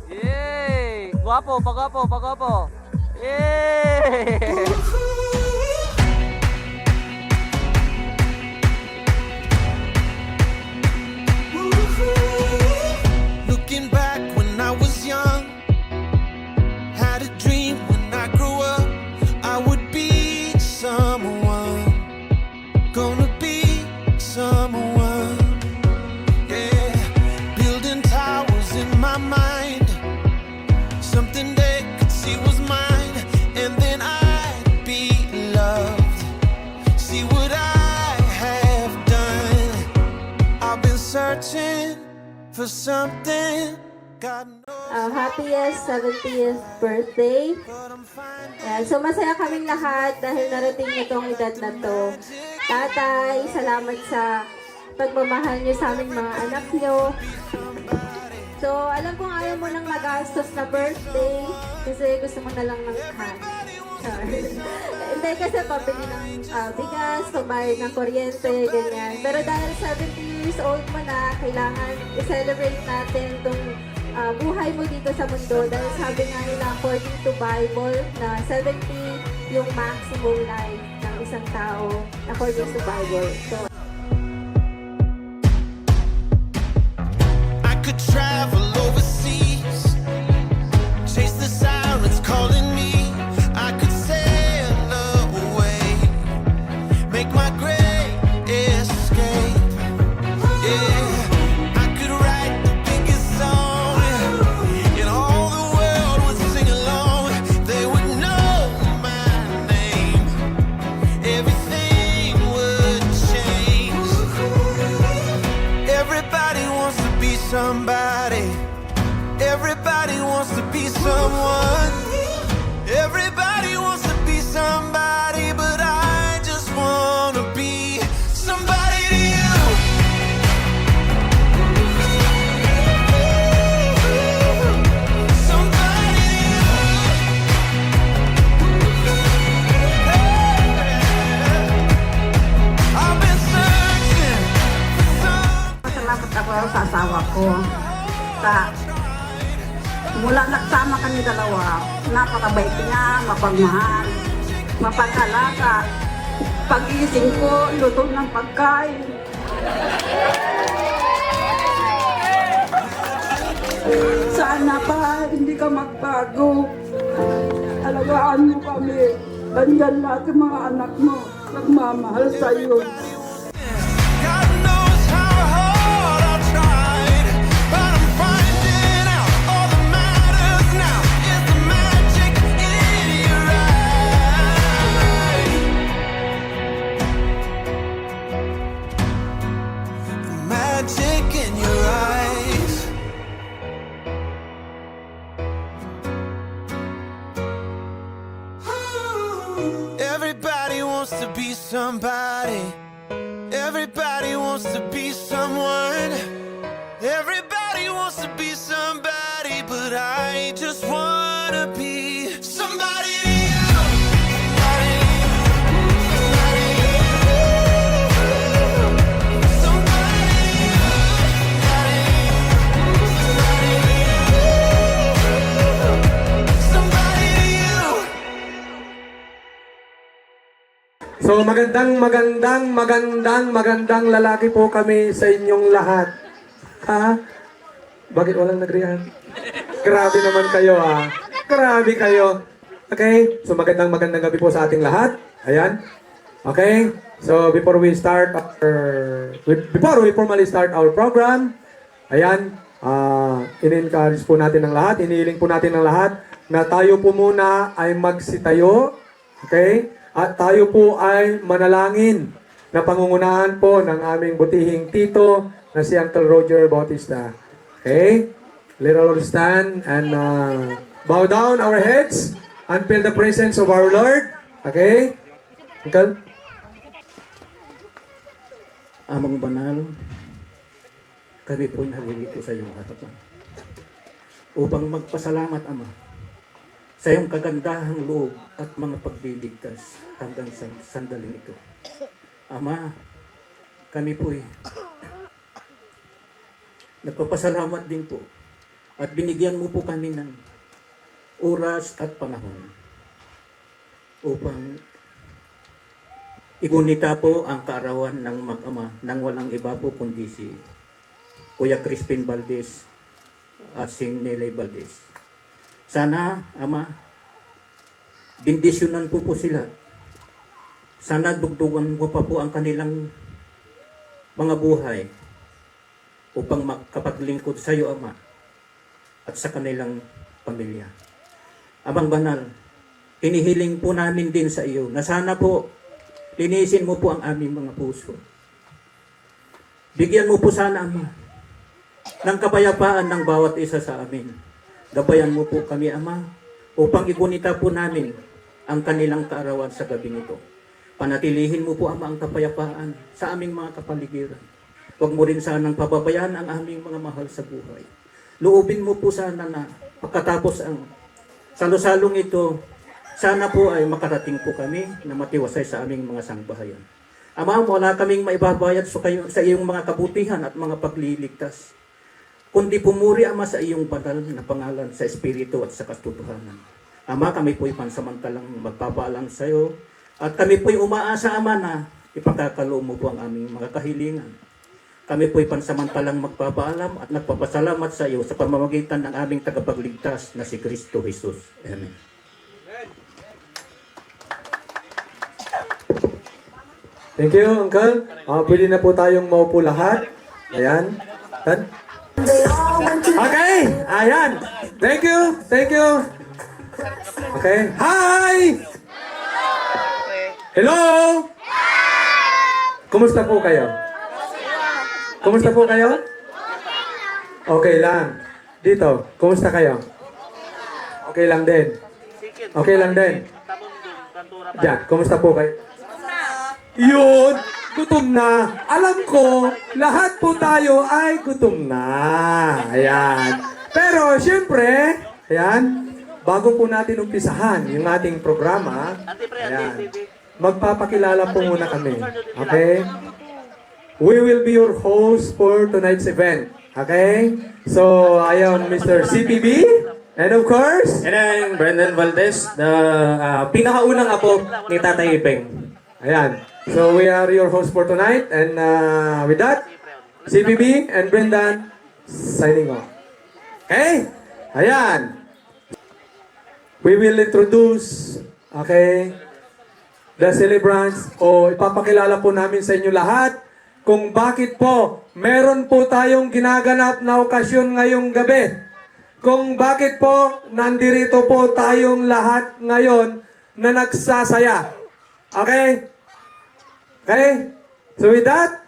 Yay! Guwapo, pagwapo, pagwapo. Yay! Looking back when I was young, had a dream when I grew up, I would be someone, gonna be someone, yeah, building towers in my mind, something they could see was mine, and then I'd be loved, see what I have done, I've been searching for something, God knows. Happiest 70th birthday. Ayan. So masaya kaming lahat dahil narating niyo tong edad na to. Tatay, salamat sa pagmamahal niyo sa aming mga anak niyo. So alam kong ayaw mo nang magastos na birthday kasi gusto mo na lang ng cash. Hindi kasi pabili ng bigas, pambayad ng kuryente, ganyan. Pero dahil 70 years old mo na, kailangan i-celebrate natin itong buhay mo dito sa mundo. Dahil sabi nga nila, according to Bible, na 70 yung maximum life ng isang tao, according to Bible. So, I could travel overseas, chase the sirens calling me. I could sail away, make my great escape. Yeah, I could write the biggest song, and all the world would sing along. They would know my name. Everything would change. Everybody wants to be somebody. Everybody wants to be someone. Everybody wants to be somebody, but I just want to be somebody to you. Somebody to you. I've been searching for some. Salamat ako sa asawa ko. Mula nagsama kami dalawa, napakabait niya, mapagmahal, mapag-alaga. Pag-iising ko, luto ng pagkain. Sana pa hindi ka magbago. Alagaan mo kami. Bandyan lahat yung mga anak mo. Nagmamahal sa iyo. God knows how hard I tried, but I'm finding out all that matters now is the magic in your eyes. The magic in your eyes. Everybody wants to be somebody. Everybody wants to be someone. Everybody wants to be somebody, but I just wanna be somebody to you. Somebody to you. Somebody to you. So magandang lalaki po kami sa inyong lahat. Ha? Bakit walang nag-react? Grabe naman kayo Grabe kayo. Okay? So magandang gabi po sa ating lahat. Ayan. Okay? So before we formally start our program, ayan, in-encourage po natin ng lahat, inihiling po natin ng lahat na tayo po muna ay magsitayo. Okay? At tayo po ay manalangin na pangungunahan po ng aming butihing tito na si Uncle Roger Bautista. Okay? Let us all stand and bow down our heads and feel the presence of our Lord. Okay? Uncle? Amang banal, kami po nalilito sa iyong harapan upang magpasalamat, Ama, sa iyong kagandahang loob at mga pagbibigkas hanggang sa sandaling ito. Ama, kami po'y nagpapasalamat din po at binigyan mo po kami ng oras at panahon upang igunita po ang kaarawan ng mag-ama nang walang iba po kundi si Kuya Crispin Valdez at si Nelly Valdez. Sana, Ama, bindisyonan po sila. Sana dugdugan mo pa po ang kanilang mga buhay upang makapaglingkod sa iyo, Ama, at sa kanilang pamilya. Amang Banal, hinihiling po namin din sa iyo na sana po linisin mo po ang aming mga puso. Bigyan mo po sana, Ama, ng kapayapaan ng bawat isa sa amin. Gabayan mo po kami, Ama, upang igunita po namin ang kanilang kaarawan sa gabi nito. Panatilihin mo po, Ama, ang kapayapaan sa aming mga kapaligiran. Huwag mo rin sanang pababayaan ang aming mga mahal sa buhay. Loobin mo po sana na pagkatapos ang salo-salong ito, sana po ay makarating po kami na matiwasay sa aming mga sangbahayan. Ama, wala kaming maibabayad sa iyong mga kabutihan at mga pagliligtas, kundi pumuri, Ama, sa iyong banal na pangalan sa Espiritu at sa katotohanan. Ama, kami po'y pansamantalang magpapaalam sa iyo at kami po'y umaasa, Ama, na ipagkakaloob mo po ang aming mga kahilingan. Kami po'y pansamantalang magpapaalam at nagpapasalamat sa iyo sa pamamagitan ng aming tagapagligtas na si Kristo Jesus. Amen. Thank you, Uncle. Pwede na po tayong maupo lahat. Ayan. Tan? Okay, ayan. Thank you, thank you. Okay. Hi! Hello! Kumusta po kayo? Kumusta po kayo? Okay lang. Dito, kumusta kayo? Okay lang din. Okay lang din. Diyan, kumusta po kayo? Yun, gutom na. Alam ko, lahat po tayo ay gutom na. Ayan. Pero, syempre, ayan, bago po natin umpisahan yung ating programa, ayan, magpapakilala po muna kami. Okay? We will be your host for tonight's event. Okay? So, I am Mr. CPB. And of course, And I'm Brendan Valdez, the pinakaunang apo ni Tatay Ipeng. ayan. So, we are your host for tonight. And with that, CPB and Brendan signing off. Okay? Ayan. We will introduce, okay, the celebrants o ipapakilala po namin sa inyo lahat kung bakit po meron po tayong ginaganap na okasyon ngayong gabi. Kung bakit po nandirito po tayong lahat ngayon na nagsasaya. Okay? Okay? So with that,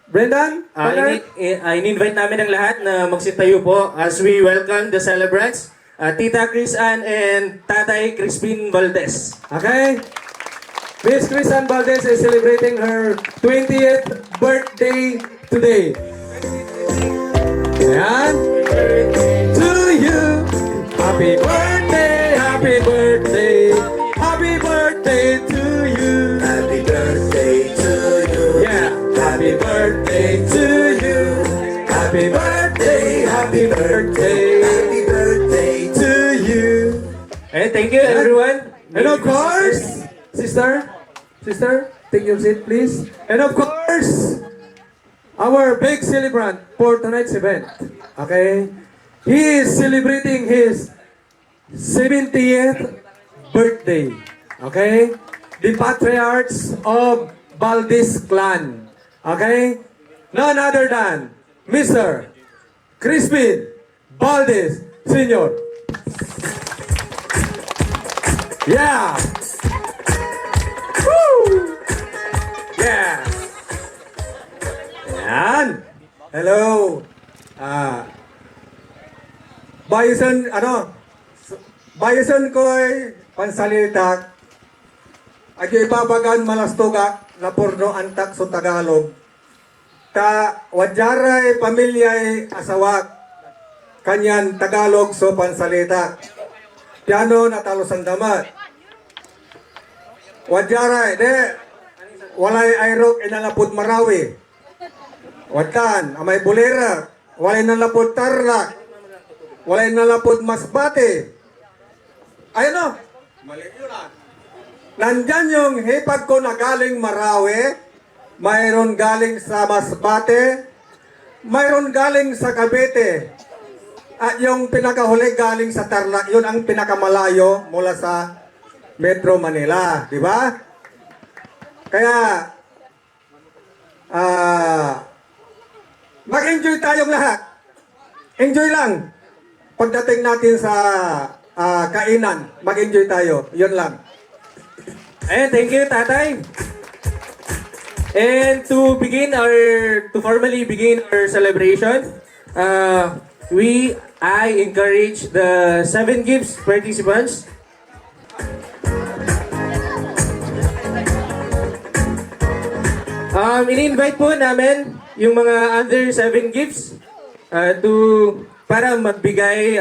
Brendan, In-invite namin ang lahat na magsitayo po as we welcome the celebrants, Tita Chris Ann and Tatay Crispin Valdez. okay? Miss Crisan Valdez is celebrating her 20th birthday today. Ayan. To you, happy birthday, happy birthday, happy birthday to you. Happy birthday to you. Yeah, happy birthday to you. Happy birthday, happy birthday, happy birthday to you. Thank you everyone. And of course, sister, take your seat please. And of course, our big celebrant for tonight's event. Okay? He is celebrating his 70th birthday. Okay? The patriarchs of Valdez clan. Okay? None other than Mr. Crispin Valdez Sr. Yeah! Woo! Yeah! Ayan! Hello! Bayasan ko ay pansalitak at yung ibabagan malastuga na porno antak sa Tagalog. Ta wadyaray pamilyay asawak kanyan Tagalog so pansalitak. Piano na talusan damat. Wadyaray, walay ayrok inalapod marawi. Watan, amay bulera, walay nalapod tarlak. walay nalapod masbate. Ayun o. Mali yun ah. Nandyan yung hipag ko na galing Marawi, mayroon galing sa Masbate, mayroon galing sa Cavite, at yung pinakahuli galing sa Tarlac, yun ang pinakamalayo mula sa Metro Manila, di ba? Kaya, mag-enjoy tayong lahat. Enjoy lang. Pagdating natin sa kainan, mag-enjoy tayo. Yun lang. Ayan, thank you, tatay. And to formally begin our celebration, I encourage the 7 gifts participants. Ini-invite po namin yung mga under 7 gifts para magbigay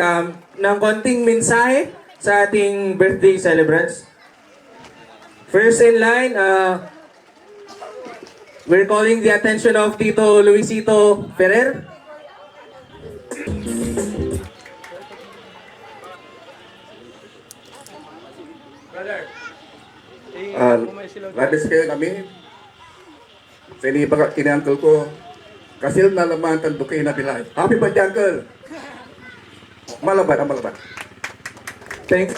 ng konting mensahe sa ating birthday celebrants. First in line, we're calling the attention of Tito Luisito Ferrer. Labis kayo kami. Sa inibagat kini-uncle ko, kasil na laman tanto kayo na bilay. Happy birthday, uncle! Malabat, ang malabat. Thank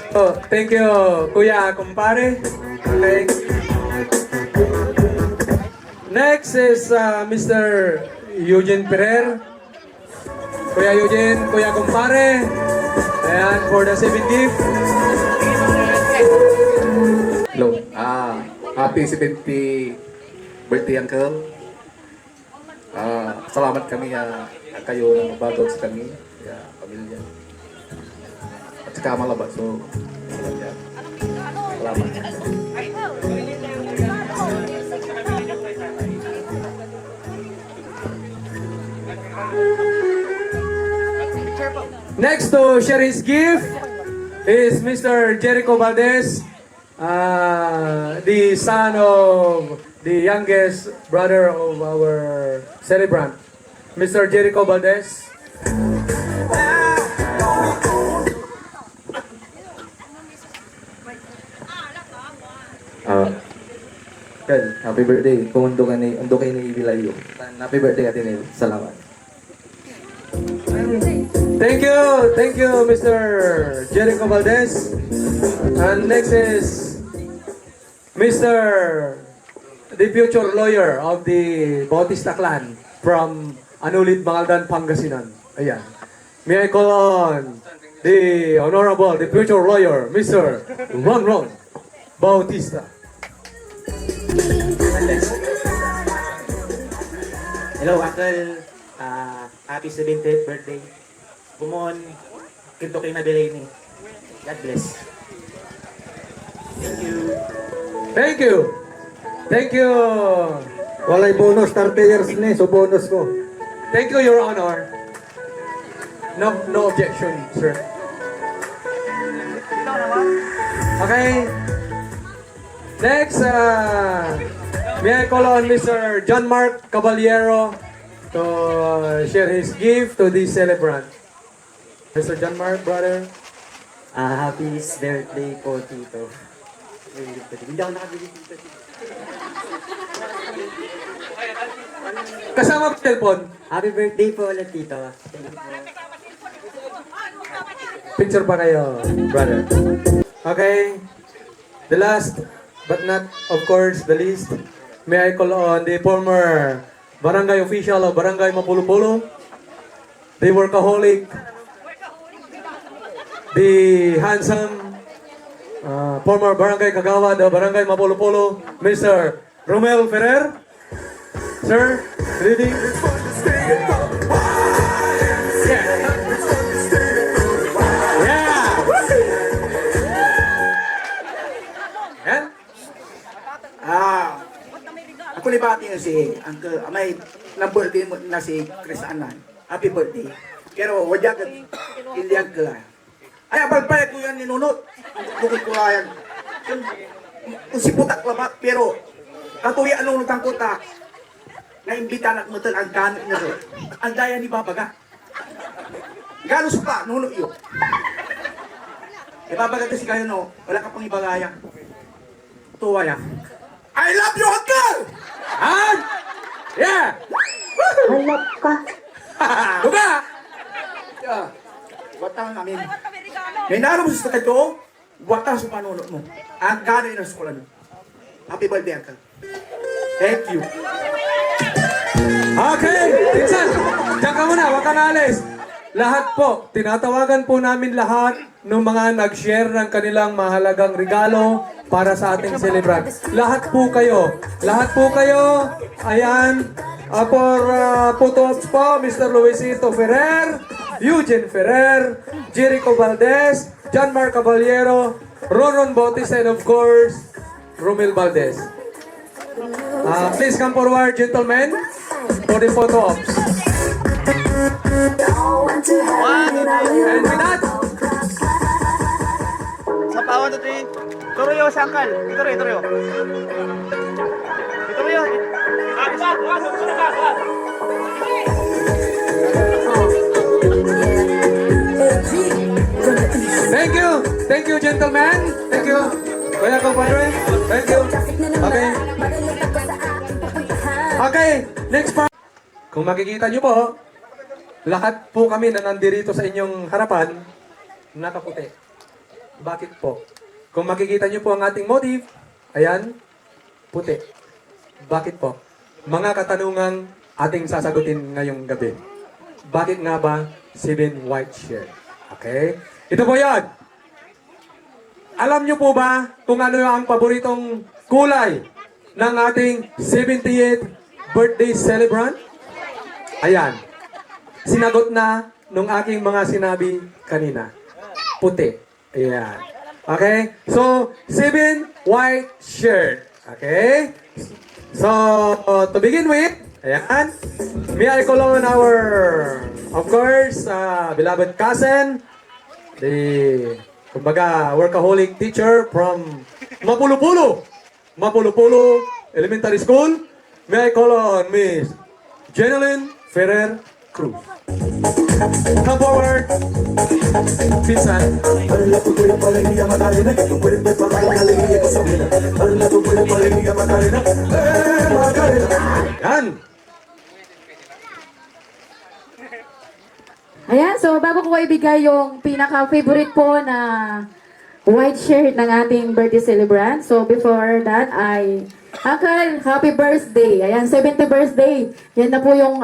you, Kuya Kumpare. Okay. Next is Mr. Eugene Ferrer. Kuya Eugene, Kuya Kumpare. Ayan, for the 7 gift. Hello. Happy 70 birthday, uncle. Salamat kami kayo na mabagod sa kami, pamilya. At saka malabat, so salamat. Next to share his gift is Mr. Jericho Valdez, the son of the youngest brother of our celebrant, Mr. Jericho Valdez. Happy birthday. Kung ando kayo ni Ibilayo. Happy birthday Atinel. Salamat. Thank you, Mr. Jericho Valdez. And next is Mr. the future lawyer of the Bautista clan from Anulit, Bangaldan, Pangasinan. Ayan. May I call on the honorable, the future lawyer, Mr. Ron Bautista. Hello, Uncle. Happy 70th birthday. Bumon, kinto kayo na delay ni. God bless. Thank you. Walay bonus 30 years ni. So bonus ko. Thank you, Your Honor. No objection, sir. Okay. Next, may I call on Mr. John Mark Caballero to share his gift to the celebrant. Mr. John Mark, brother. Happy birthday po, Tito. Hindi ako nakabili dito. Kasama po cellphone. Happy birthday po ulit, Tito. Thank you po. Picture pa kayo, brother. Okay. The last, but not, of course, the least, may I call on the former barangay official of Barangay Mapulupulo, the workaholic, the handsome former barangay kagawad of Barangay Mapulupulo, Mr. Romel Ferrer. Sir, good evening. Ako libati na si Uncle, may na-birthday mo na si Chris Anan. Happy birthday. Pero wadya ka, hindi Uncle ah. Ay, abal-balik ko yan ninunot. Bukod ko lang. Kung si putak labak, pero katuya anong nutang kutak. Naimbita na kumatal ang ganit na doon. Ang daya ni Babaga. Gano'n pa, nuno iyo. Ibabagat si kayo, no? Wala ka pang ibagaya. Tuwa ya. I love you, Uncle! And, yeah! Halap ka. Luga! Yeah. Watang namin. May naro mo sa ito, watang sa panunod mo. Ang gano'n yung eskwela mo. Happy birthday, Uncle. Thank you. Okay, Tinsan, diyan ka muna, wag ka naalis. Lahat po, tinatawagan po namin lahat ng mga nag-share ng kanilang mahalagang regalo para sa ating celebrant. Lahat po kayo, ayan, for photo-ops po, Mr. Luisito Ferrer, Eugene Ferrer, Jericho Valdez, John Mark Caballero, Ronon Botis, and of course, Romel Valdez. Please come forward, gentlemen, for the photo-ops. And with that, Sa pa, 1, 2, 3. Turuyo si Uncle. Turuyo. Turuyo. thank you, gentlemen. Thank you. Kuya compadre, thank you. Okay, next part. Kung makikita nyo po, lahat po kami na nandirito sa inyong harapan, nakaputi. Bakit po? Kung makikita nyo po ang ating motive, ayan, puti. Bakit po? Mga katanungang ating sasagutin ngayong gabi. Bakit nga ba 7 white shirt? Okay? Ito po yan. Alam nyo po ba kung ano ang paboritong kulay ng ating 70th birthday celebrant? Ayan. Sinagot na nung aking mga sinabi kanina. Puti. Ayan. Okay? So, 7 white shirt. Okay? So, to begin with, ayan, may I call on our, of course, beloved cousin, the, kumbaga, workaholic teacher from Mapulupulo Elementary School. May I call on Miss Jeneline Ferrer Cruz. Come forward, Pinsan. Yan. Ayan, so bago ko ibigay yung pinaka-favorite po na white shirt ng ating birthday celebrant. So before that ay Uncle, happy birthday. Ayan, 70th birthday. Yan na po yung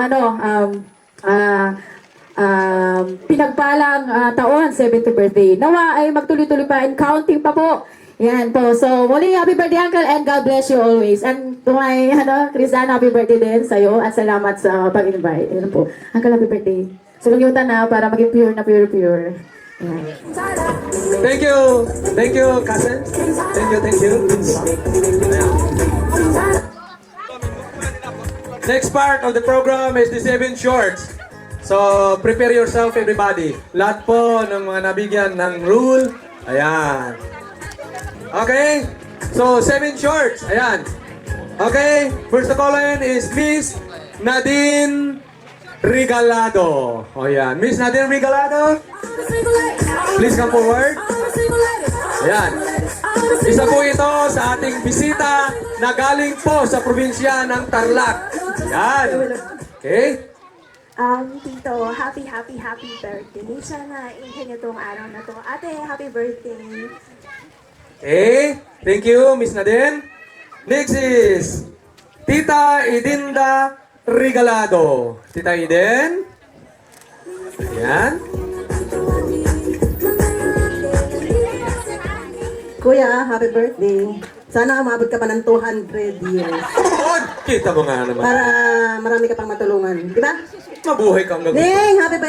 pinagpalang taon, 70th birthday. Nawa ay magtuloy-tuloy pa and counting pa po. Yan po. So, muli happy birthday, Uncle, and God bless you always. And to my, Cristian, happy birthday din sa'yo at salamat sa pag-invite. Yan po. Uncle, happy birthday. Sulunyutan na para maging pure na pure. Yan. Thank you, cousin. Thank you. Next part of the program is the 7 shorts. So, prepare yourself, everybody. Lahat po ng mga nabigyan ng rule. Ayan. Okay? So, 7 shorts. Ayan. Okay? First to call in is Miss Nadine Regalado. O yan. Miss Nadine Regalado. Please come forward. Ayan. Isa po ito sa ating bisita na galing po sa probinsya ng Tarlac. Ayan. Okay? Tito, happy birthday. Sana inhin niyo tong araw na to. Ate, happy birthday. Okay. Thank you, Miss Nadine. Next is Tita Idinda Regalado. Tita Iden. Ayan. Kuya, happy birthday. Sana umabot ka pa ng 200 years. Kita mo nga naman. Para marami ka pang matulungan. Di ba? Mabuhay kang gabi. Ning, happy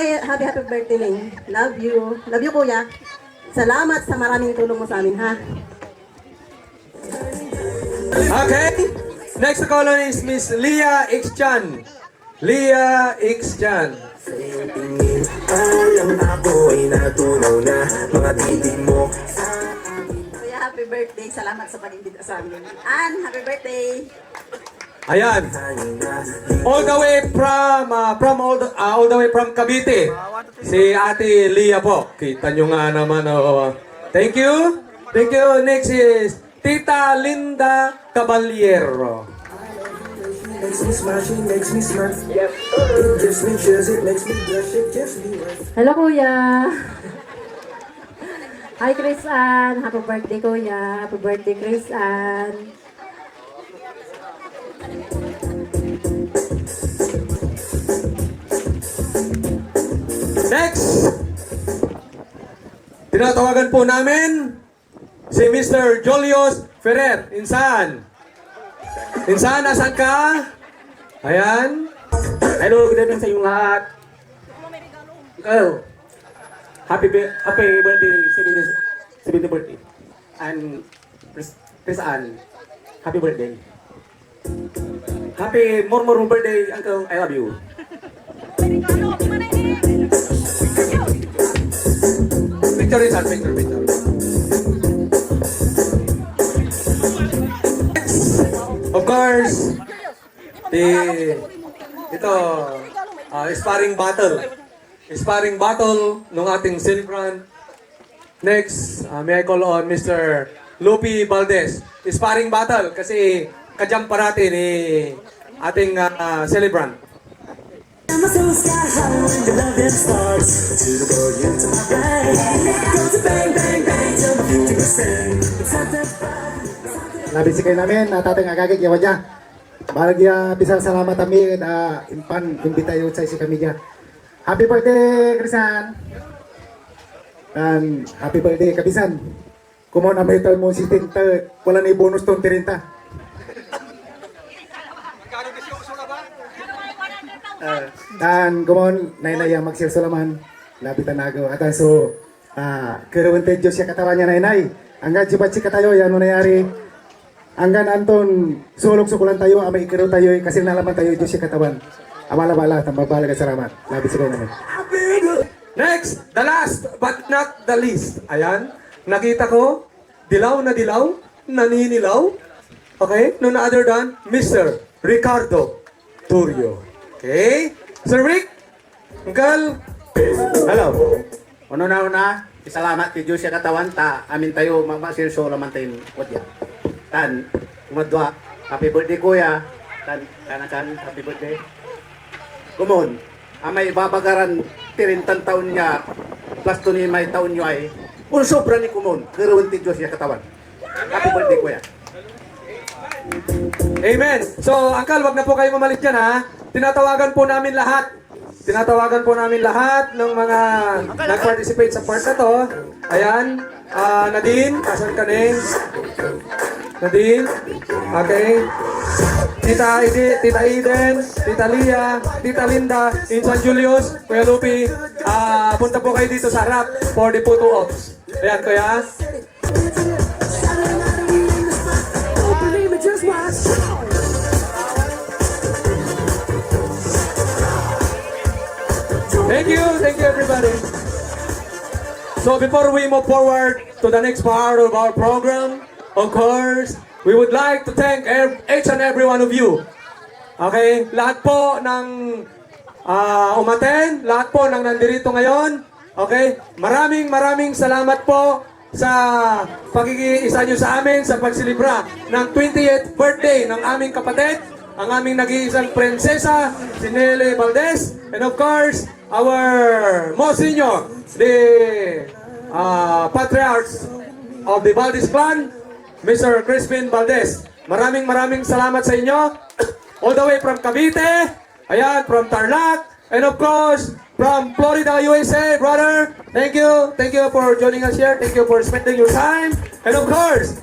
birthday, Ning. Love you. Love you, Kuya. Salamat sa maraming tulong mo sa amin, ha? Okay. Next to call on is Miss Leah Ixchan. Leah Ixchan. Alam ako ay natunaw na mga titig mo. Kuya, happy birthday. Salamat sa pag-imbita sa amin. Ann, happy birthday. Ayan. All the way from all the way from Cavite. Si Ate Lia po. Kita nyo nga naman. Oh. Thank you. Thank you. Next is Tita Linda Caballero. Hello, Kuya. Hi, Chris Ann. Happy birthday, Kuya. Happy birthday, Chris Ann. Next. Tinatawagan po namin si Mr. Julius Ferrer. Insan. Insan, nasan ka? Ayan. Hello, good evening sa inyong lahat. Hello. Happy birthday, 70th birthday. And Chris Ann, happy birthday. Happy more birthday, Uncle. I love you. Picture insan, picture. Of course, sparring battle ng ating celebrant. Next, may I call on Mr. Lupi Valdez. Sparring battle kasi kajam parati ni ating celebrant. Labis kayo namin, tatang agagig yawa dya. Balagya, bisa salamat kami, impan, imbita yun sa isi kami dya. Happy birthday, Krisan! And happy birthday, Kapisan! Kumo na may mo si Tinta, wala na bonus tong 30. Dan kumon nainay ang magsirasulaman, labitan nagaw. At so, kerawante Diyos siya katawan niya nainay. Hanggang jibatsi ka tayo, yan mo nangyari. Hanggang Anton, sulok sukulan tayo, amay ikiraw tayo, kasi nalaman tayo Diyos siya katawan. Amala-bala, tambabala ka salamat. Labis ko naman. Next, the last but not the least. Ayan, nakita ko, dilaw na dilaw, naninilaw. Okay, none other than Mr. Ricardo Turio. Okay, Sir Rick, Uncle. Hello. Una, salamat kay Diyos siya katawan ta. Amin tayo mamasirso laman tayo wadya. Tan, umadwa. Happy birthday kuya. Tan, kanakan, happy birthday. Kumon, amay babagaran 30 taon niya plus to ni may taon niyo ay kung sobra ni Kumon, kerawante Diyos siya katawan. Happy birthday kuya. Amen. So, Uncle, wag na po kayo mamalit dyan, ha? Tinatawagan po namin lahat ng mga nag-participate sa part na to. Ayan. Nadine, asan ka na? Nadine. Okay. Tita Eden, Tita Lia, Tita Linda, Insan Julius, Kuya Lupi. Punta po kayo dito sa harap for the photo ops. Ayan, Kuya. Thank you everybody. So before we move forward to the next part of our program, of course, we would like to thank each and every one of you. Okay, lahat po ng umaten, lahat po ng nandirito ngayon. Okay, maraming salamat po sa pagiging-isa nyo sa amin sa pagsilibra ng 20th birthday ng aming kapatid, ang aming nag-iisang prinsesa, si Nele Valdez, and of course, our most senior, the patriarchs of the Valdez clan, Mr. Crispin Valdez. Maraming salamat sa inyo. All the way from Cavite, ayan, from Tarlac, and of course, from Florida, USA, brother. Thank you for joining us here. Thank you for spending your time. And of course,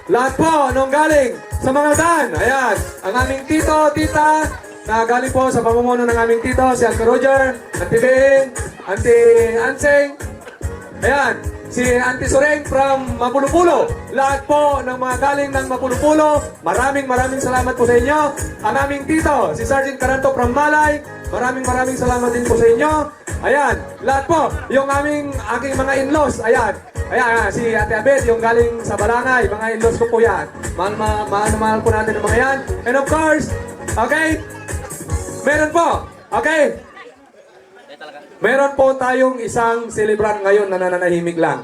lahat po nung galing sa mga dan. Ayan, ang aming tito, tita, na galing po sa pamumuno ng aming tito, si Uncle Roger, Auntie Bing, Auntie Anseng. Ayan, si Auntie Sureng from Mapulupulo. Lahat po ng mga galing ng Mapulupulo, maraming salamat po sa inyo. Ang aming tito, si Sergeant Caranto from Malay, maraming salamat din po sa inyo. Ayan, lahat po, yung aking mga in-laws, ayan, Ayan, si Ate Abet, yung galing sa Barangay, mga in-laws ko po yan. Mahal po natin ang mga yan. And of course, okay, meron po, okay, meron po tayong isang celebrant ngayon na nananahimik lang.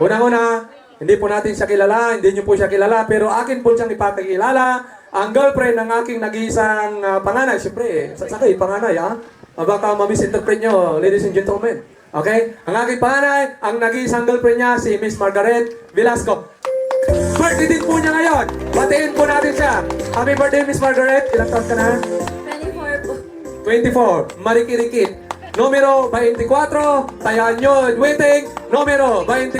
Unang-una, hindi po natin siya kilala, hindi niyo po siya kilala, pero akin po siyang ipakikilala, ang girlfriend ng aking nag-iisang panganay. Siyempre, sakay, panganay, ha? Baka ma-misinterpret nyo, ladies and gentlemen. Okay? Ang aking panganay, ang nag-iisang girlfriend niya, si Miss Margaret Velasco. Birthday din po niya ngayon. Batiin po natin siya. Happy birthday, Miss Margaret. Ilang taon ka na? 24 po. 24. Marikirikit. Numero 24. Tayaan nyo. Waiting. Numero 24.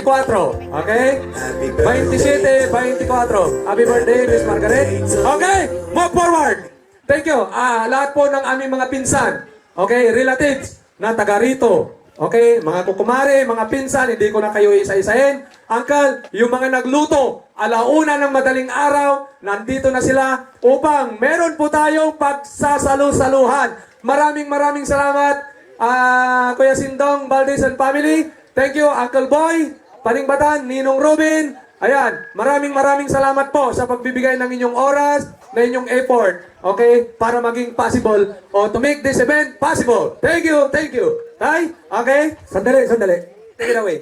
Okay? 27, 24. Happy birthday, Miss Margaret. Okay? Move forward. Thank you. Lahat po ng aming mga pinsan. Okay? Relatives na taga rito. Okay? Mga kukumare, mga pinsan, hindi ko na kayo isa-isahin. Uncle, yung mga nagluto, alauna ng madaling araw, nandito na sila upang meron po tayong pagsasalu-saluhan. Maraming salamat. Kuya Sindong, Valdez and family. Thank you, Uncle Boy, Paningbatan, Ninong Robin. Ayan, maraming salamat po sa pagbibigay ng inyong oras, na inyong effort, okay, para maging possible o to make this event possible. Thank you. Tay, okay? Sandali. Take it away.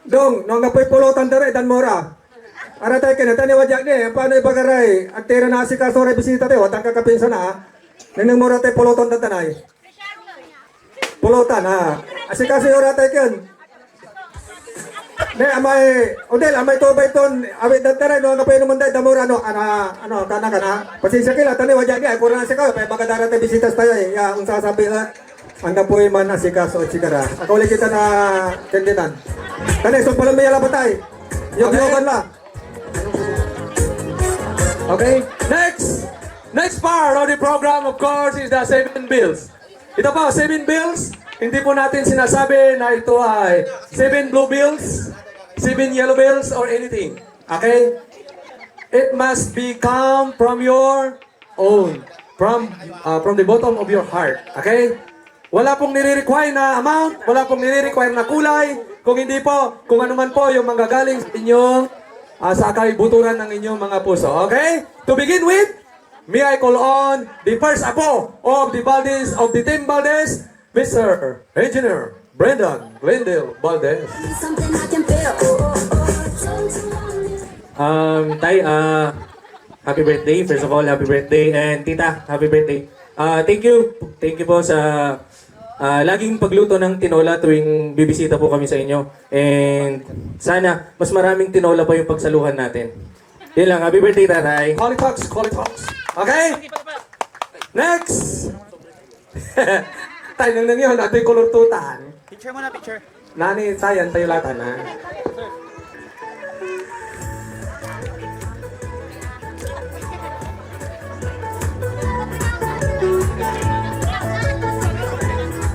Dong, nung napoy pulutan dere, dan mora. Ara tayo kinata ni wajak ni, paano ibagaray? At tira na si kasore bisita tayo, watang kakapinsa na. Ninang mora tayo pulutan tatanay. Pulutan ha. Asikaso yung ora tayo kin. Ne, amay to ba iton, awit dantara, no, kapay naman tayo, damura, kana. Pasensya kila, tani wajak ni, ay pura na si ka, pagkadara tayo bisitas tayo, ya, kung sasabi anda po man asikaso at sigara. Ako ulit kita na kenditan. Tani, so pala may alapa tayo. Yung la. Okay, next part of the program, of course, is the 7 bills. Ito po, 7 bills. Hindi po natin sinasabi na ito ay 7 blue bills, 7 yellow bills, or anything. Okay? It must be come from your own, from the bottom of your heart. Okay? Wala pong nire-require na amount, wala pong nire-require na kulay. Kung hindi po, kung ano man po yung manggagaling sa inyong sa kaibuturan ng inyong mga puso. Okay? To begin with, may I call on the first apo of the Valdez, of the Team Valdez, Mr. Engineer Brendan Glendale Valdez. Tay, happy birthday. First of all, happy birthday. And tita, happy birthday. Thank you po sa laging pagluto ng tinola tuwing bibisita po kami sa inyo. And sana mas maraming tinola pa yung pagsaluhan natin. Yun lang, happy birthday, tatay. Call it talks. Okay? Next! Tayo nang yun, ato yung kulurtutan. Picture mo na, picture. Nani, tayo latan na.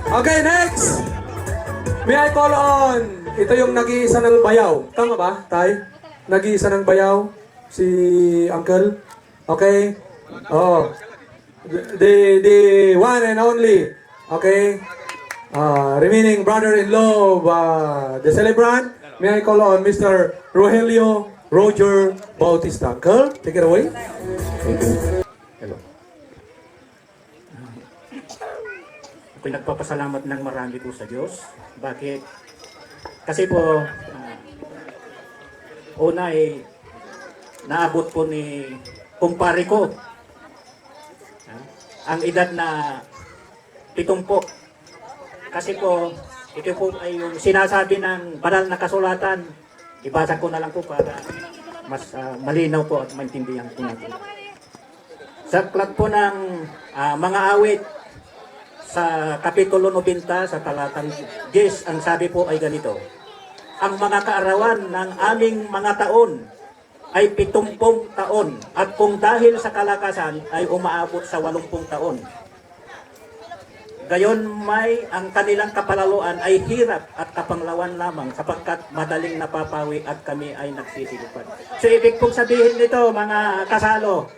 Okay, next! May I call on, ito yung nag-iisa ng bayaw. Tama ba, tay? Nag-iisa ng bayaw, si Uncle. Okay? Oh. The one and only, okay? Remaining brother-in-law of the celebrant. May I call on Mr. Rogelio Roger Bautista. Uncle, take it away. Hello. Ako'y nagpapasalamat ng marami po sa Diyos. Bakit? Kasi po, una ay naabot po ni kumpare ko. Ang edad na 70. Kasi po, ito po ay yung sinasabi ng banal na kasulatan. Ibasa ko na lang po para mas malinaw po at maintindihan po natin. Sa aklat po ng mga awit, sa Kapitulo 90, sa talatang 10, ang sabi po ay ganito. Ang mga kaarawan ng aming mga taon ay 70 taon at kung dahil sa kalakasan ay umaabot sa 80 taon. Gayon may ang kanilang kapalaluan ay hirap at kapanglawan lamang sapagkat madaling napapawi at kami ay nagsisilipan. So ibig kong sabihin nito mga kasalo,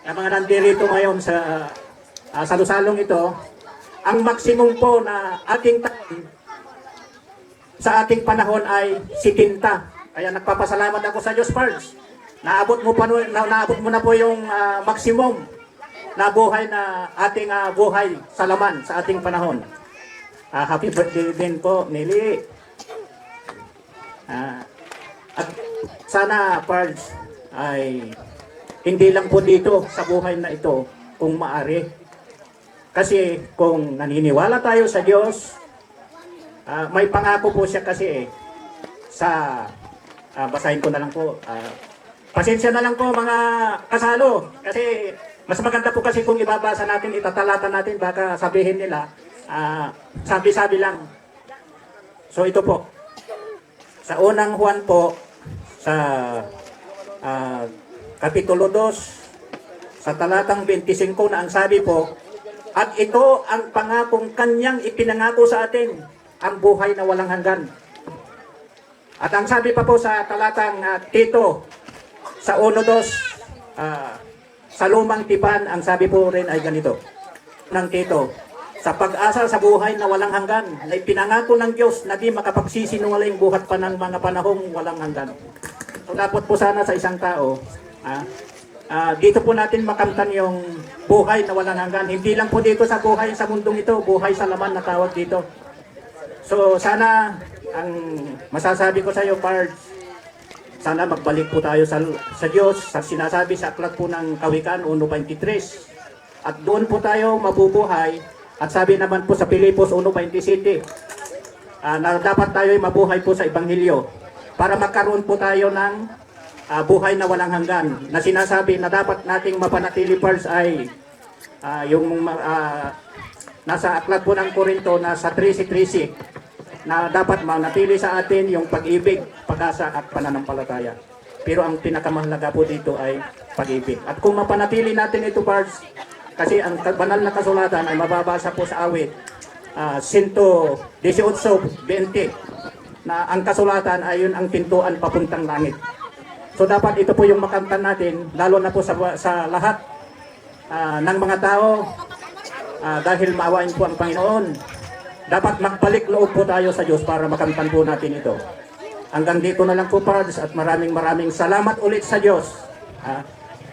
na mga nandirito ngayon sa salusalong ito, ang maximum po na ating taon sa ating panahon ay 70. Kaya nagpapasalamat ako sa Diyos, Pards. Naabot mo na po yung maximum na buhay na ating buhay sa laman sa ating panahon. Happy birthday din po, Nili. At sana, Pards, ay hindi lang po dito sa buhay na ito kung maari. Kasi kung naniniwala tayo sa Diyos, may pangako po siya kasi sa basahin ko na lang po. Pasensya na lang po mga kasalo kasi mas maganda po kasi kung ibabasa natin, itatalata natin, baka sabihin nila sabi-sabi lang. So ito po. Sa unang Juan po sa Kapitulo 2 sa talatang 25 na ang sabi po, at ito ang pangakong kanyang ipinangako sa atin, ang buhay na walang hanggan. At ang sabi pa po sa talatang Tito, sa 1:2, sa lumang tipan, ang sabi po rin ay ganito, ng Tito, sa pag-asa sa buhay na walang hanggan, na ipinangako ng Diyos na di makapagsisinungaling buhat pa ng mga panahong walang hanggan. So dapat po sana sa isang tao, dito po natin makamtan yung buhay na walang hanggan. Hindi lang po dito sa buhay sa mundong ito, buhay sa laman na tawag dito. So sana, ang masasabi ko sa iyo, Pards, sana magbalik po tayo sa Diyos, sa sinasabi sa aklat po ng Kawikaan 1:23. At doon po tayo mabubuhay. At sabi naman po sa Pilipos 1:27, na dapat tayo ay mabuhay po sa Ebanghelyo para magkaroon po tayo ng buhay na walang hanggan. Na sinasabi na dapat nating mapanatili, Pards, ay yung nasa aklat po ng Korinto na sa 13:13, na dapat manatili sa atin yung pag-ibig, pag-asa at pananampalataya. Pero ang pinakamahalaga po dito ay pag-ibig. At kung mapanatili natin ito, Pards, kasi ang banal na kasulatan ay mababasa po sa awit 118:20 na ang kasulatan ay yun ang pintuan papuntang langit. So dapat ito po yung makamtan natin, lalo na po sa lahat ng mga tao, dahil maawain po ang Panginoon. Dapat magbalik loob po tayo sa Diyos para makamtan po natin ito. Hanggang dito na lang po, Pards, at maraming salamat ulit sa Diyos.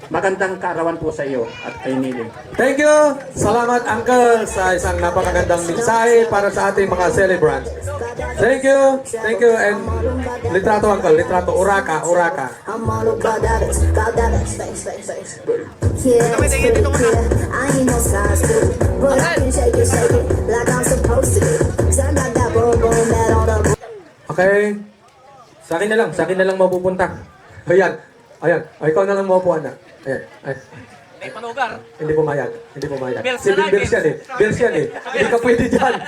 Magandang kaarawan po sa iyo at kay Nili. Thank you! Salamat, Uncle, sa isang napakagandang mensahe para sa ating mga celebrants. Thank you! Thank you! And litrato, Uncle. Litrato. Uraka. I'm all about that, yeah, it's pretty clear. I ain't no size two, but I can shake it like I'm supposed to do. 'Cause I got that boom boom that on the. Okay? Sa akin na lang mapupunta. Ayan. O, ikaw na lang maupo, anak. Ayan. May panugar. Hindi pumayag. Bills Si na lang, Bills yan eh. Hindi ka pwede dyan.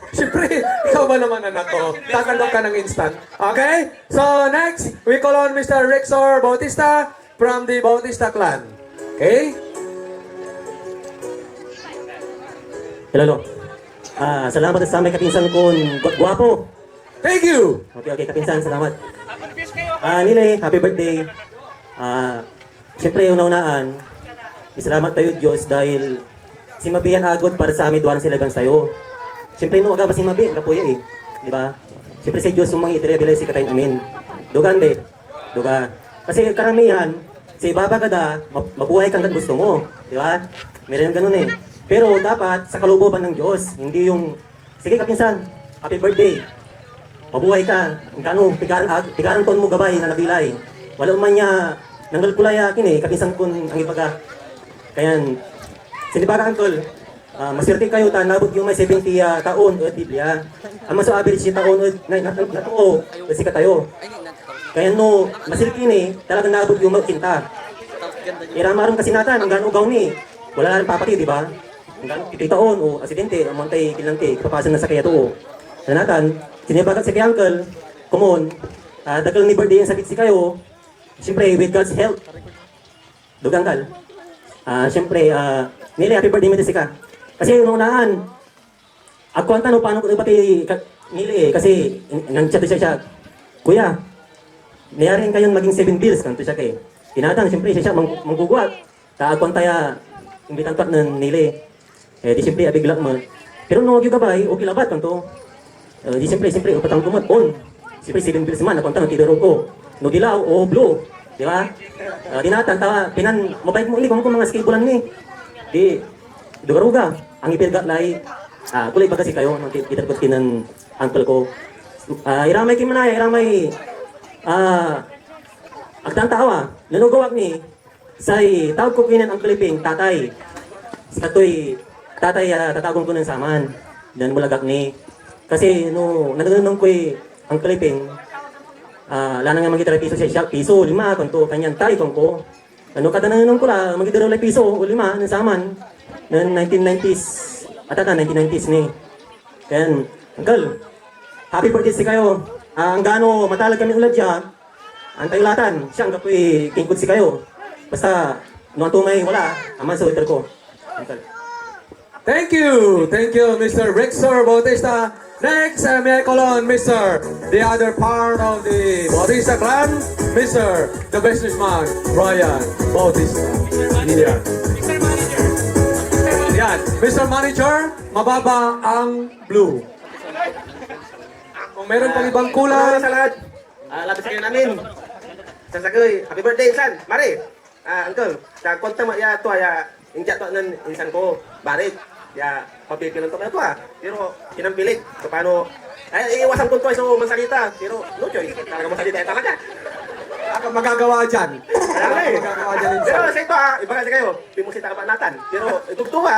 Siyempre, ikaw ba naman anak ko? Tatanong ka ng instant. Okay? So, next, we call on Mr. Rexor Bautista from the Bautista clan. Okay? Hello. Salamat sa aming kapinsan kong guwapo. Thank you! Okay, kapinsan, salamat. Nile, happy birthday. Siyempre, una-unaan, salamat tayo Diyos dahil si Mabihan agod para sa amin duwan sila gang sayo. Siyempre, no aga ba si Mabi, kapuya eh. Di ba? Siyempre, si Diyos yung mga itirebila si katayin amin. Dugan de. Duga. Kasi karamihan, si Baba kada, mabuhay kang gusto mo. Di ba? Meron ganun eh. Pero dapat sa kaluboban ng Diyos, hindi yung, sige kapinsan, happy birthday. Mabuhay ka. Kano, pigaran ton mo gabay na nabilay. Wala man niya, nanggalkulaya kini, kapinsan kun ang ibaga. Kayan, sinibaga Uncle, maswerte kayo ta, nabot yung may 70 taon o Biblia. Ang maso average si taon o natuo, kasi ka tayo. Kaya no, masilki ni, talagang nabot yung magkinta. Iramaram kasi natan, ang gano'ng gaw ni. Wala na rin papati, di ba? Ang gano'ng 50 taon o asidente, amantay kilanti, kapapasan na sa kaya to. Natan, sinibaga si kay Uncle, kumon, dagal ni birthday yung sabit si kayo, siyempre, with God's help. Dugangal. Siyempre, Nili, happy birthday mo si ka. Kasi yung unaan, ako ang tanong, paano ko pati Nili kasi nang-chat siya, Kuya, nayarin kayo maging 7 bills, kanto siya kay. Tinatan, siyempre, siya mangguguat. Ako ang taya, imbitan pat ng Nili. Di siyempre, abiglang mo. Pero no, yung gabay, okay labat, kanto. Di siyempre, upatang kumot, on. Siyempre, 7 bills man, napunta ng tidarog ko. No dilaw o blue. Di ba? Di natan, mabait mo ulit kung mga skateboardan ni. Di, dugaruga. Ang ipilgatlay, kulay ba kasi kayo, nung kitarkot kinan uncle ko. Iramay kimanaya, iramay, agtantawa, nanugawak ni, say, tawag ko kinan ang Piliping, tatay. Katoy, tatay, tatagong ko ng saman. Dan mulagak ni. Kasi, no, nanunong ko'y ang Piliping, lana nga magitara piso, 5, kanto, kanyan, tay, kong ko. Ano kada nanunong ko la, magitara lang piso, 5, ng saman. Noong 1990s, 1990s ni. Kaya, uncle, happy birthday si kayo. Ang gano, matalag kami ulad siya. Ang tayulatan, siya ang kapoy, kingkod si kayo. Basta, noong tumay, wala. Aman sa Twitter ko. Uncle. Thank you, Mr. Rexor Bautista. Next, may I call on Mr. the other part of the Bautista clan, Mr. the businessman, Ryan Bautista. Yeah. Yan, Mr. Manager, mababa ang blue. Kung meron pang ibang kulay, Sa lahat. Labis kayo namin. San Sagoy, happy birthday, San. Mari. Uncle, sa konta mo ya to ya injak to nan insan ko. Barit. Ya, papipilan to kayo Pero kinampilit. So paano iiwasan ko to so mansalita. Pero no choice. Talaga mansalita talaga. ako magagawa dyan. Magagawa dyan Pero insan. sa ito iba kasi kayo. Pimusita ka pa natan. Pero itugtuwa.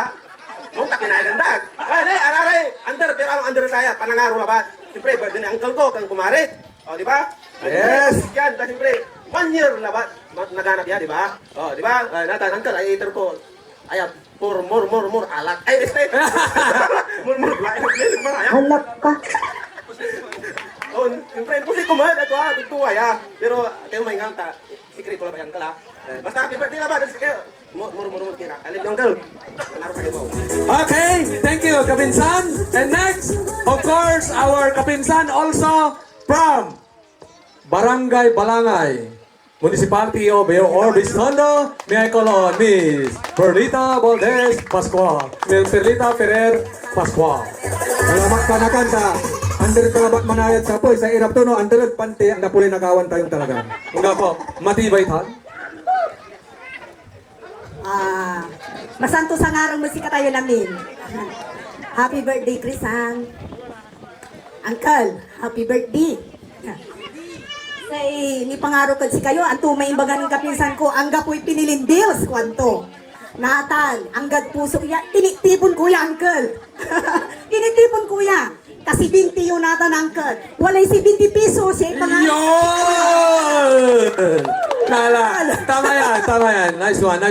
Nung takinaganda. Aray, under, pero ang under saya, panangaro ba? Siyempre, birthday ni uncle ko, kang kumarit. O, di ba? Yes! Yan, kasi siyempre, 1 year labat, naganap yan, di ba? O, di ba? Natan, uncle, ay iter ko, ay, more, alat. Ay, respect! More, Halak ka. O, siyempre, pusi kumarit, ito tugtuwa ya. Pero, tayo may nganta, secret ko lang ba yan, kala? Basta, happy birthday na ba? More, kira. Alip yung uncle. Panaro kayo mo. Okay, thank you, Kapinsan. And next, of course, our Kapinsan also from Barangay Balangay, Municipality of Orbisnondo. May I call on Miss Perlita Valdez Pascual. Miss Perlita Ferrer Pascual. Salamat kanakan sa under kalabat manayad sa po. Sa irap to no, under pante, ang napuli nagawan tayong talaga. Kung po, matibay ta. Masanto sa ngarang musika tayo namin. Happy birthday, Krisan. Uncle, happy birthday. Say, ni pangaro kad si kayo, ang tumay imbagan ng kapinsan ko, ang gapoy pinilindils, kwanto. Natan, ang gad puso, tinitipon kuya, uncle. Tinitipon kuya. Kasi 20 yun natan, uncle. Walay si 20 piso, siya pangaro. Yun! Tama yan. Nice one.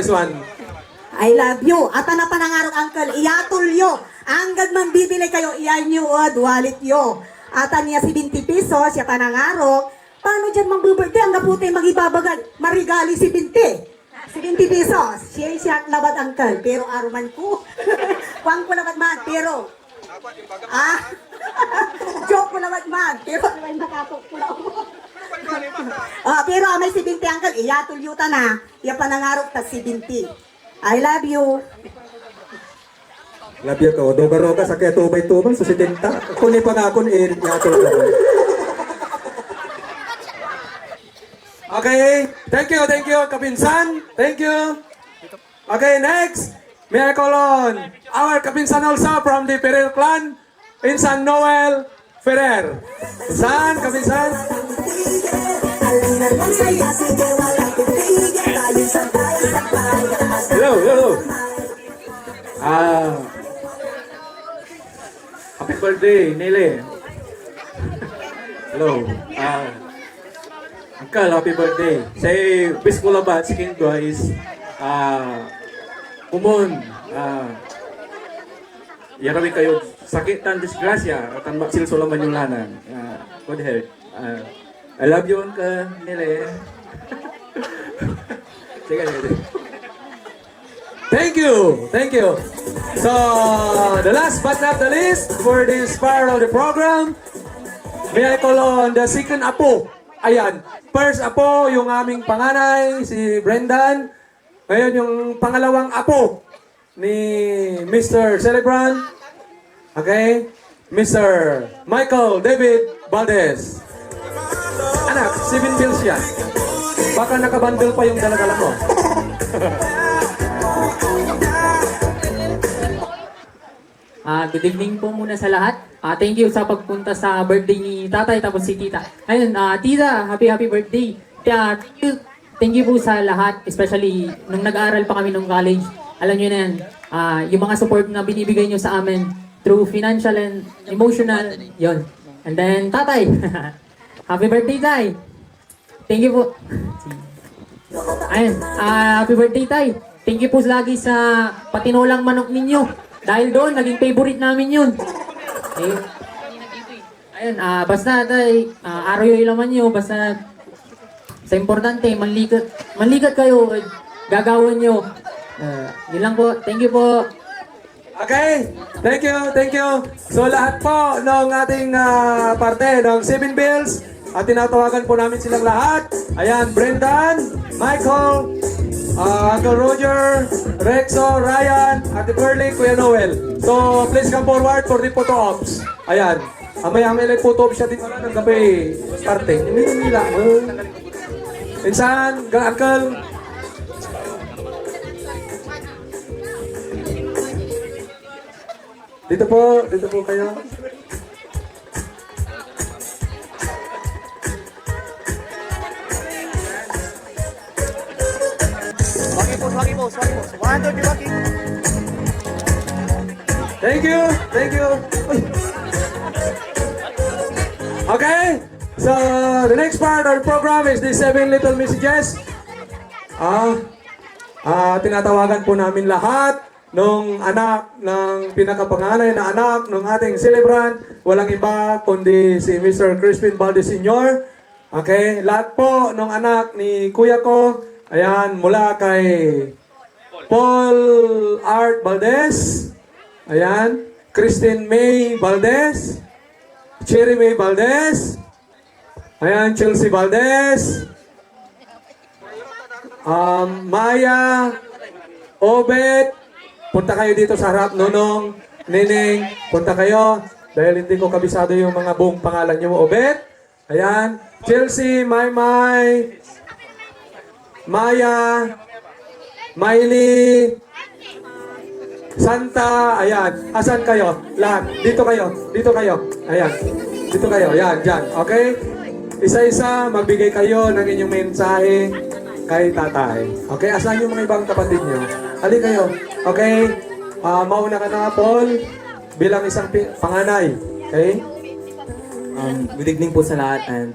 I love you. At na panangarok, uncle, iyatol yo. Anggad man bibili kayo, iyan nyo, wallet yo. At niya si 20 pesos, siya panangarok. Paano dyan mag-birthday? Ang gaputi mag-ibabagad. Marigali si 20. Si 20 pesos. Siya labat, uncle. Pero aruman ko. Wang ko labat man, pero... Joke ko labat man. Pero may nakatok ko lang. Pero may si 20, uncle. Iyatol yuta na. Iya panangarok, tas si 20. I love you. Love you to. Dogaro ka sa kaya tubay-tubay sa 70. Kung ni pangakon, yato ko. Okay. Thank you, Kapinsan. Thank you. Okay, next. May I call on our Kapinsan also from the Ferrer clan, Insan Noel Ferrer. Kapinsan. Hello. Happy birthday, Nele. Hello. Uncle, happy birthday. Say, bis ko labat, si King Guys. Kumon. Yarami kayo sakit tan disgrasya at ang maksilso laman yung lanan. Good health. I love you, Uncle Nele. Sige. Thank you. So, the last but not the least for this part of the program, may I call on the second apo. Ayan, first apo, yung aming panganay, si Brendan. Ngayon, yung pangalawang apo ni Mr. Celebrant. Okay? Mr. Michael David Valdez. Anak, 7 bills yan. Baka nakabundle pa yung dala-dala mo. Good evening po muna sa lahat. Thank you sa pagpunta sa birthday ni tatay tapos si tita. Ayun, tita, happy birthday. Thank you po sa lahat, especially nung nag-aaral pa kami nung college. Alam nyo na yan, yung mga support na binibigay nyo sa amin through financial and emotional, yon. And then, tatay, happy birthday, tay. Thank you po. Ayun, happy birthday, tay. Thank you po lagi sa patinulang manok ninyo. Dahil doon, naging favorite namin yun. Ayun, basta tay, araw yung ilaman nyo, basta sa importante, manlikat kayo, gagawin nyo. Yun lang po, thank you po. Okay, thank you. So lahat po ng ating parte ng 7 bills, at tinatawagan po namin silang lahat. Ayan, Brendan, Michael, Uncle Roger, Rexo, Ryan, Ate Perly, Kuya Noel. So please come forward for the photo ops. Ayan, may photo ops siya dito na ng gabi. Starte, hindi nila. Insan, Uncle. Dito po kayo. Wagi po. 1, 2, 3, wagi. Thank you. Okay, so the next part of the program is the 7 little messages. Tinatawagan po namin lahat nung anak ng pinakapanganay na anak ng ating celebrant, walang iba kundi si Mr. Crispin Valdez Sr. Okay, lahat po ng anak ni kuya ko, ayan, mula kay Paul Art Valdez, ayan, Christine May Valdez, Cherry May Valdez, ayan, Chelsea Valdez, Maya, Obet, punta kayo dito sa harap, Nonong, Neneng, punta kayo, dahil hindi ko kabisado yung mga buong pangalan nyo, Obet, ayan, Chelsea, Maymay, Maya, Miley, Santa, ayan, asan kayo? Lahat, dito kayo, ayan, dito kayo, ayan, dyan, okay? Isa-isa, magbigay kayo ng inyong mensahe kay tatay. Okay, asan yung mga ibang kapatid nyo? Hali kayo. Okay, mauna ka na, Paul, bilang isang panganay. Okay? Good evening po sa lahat, and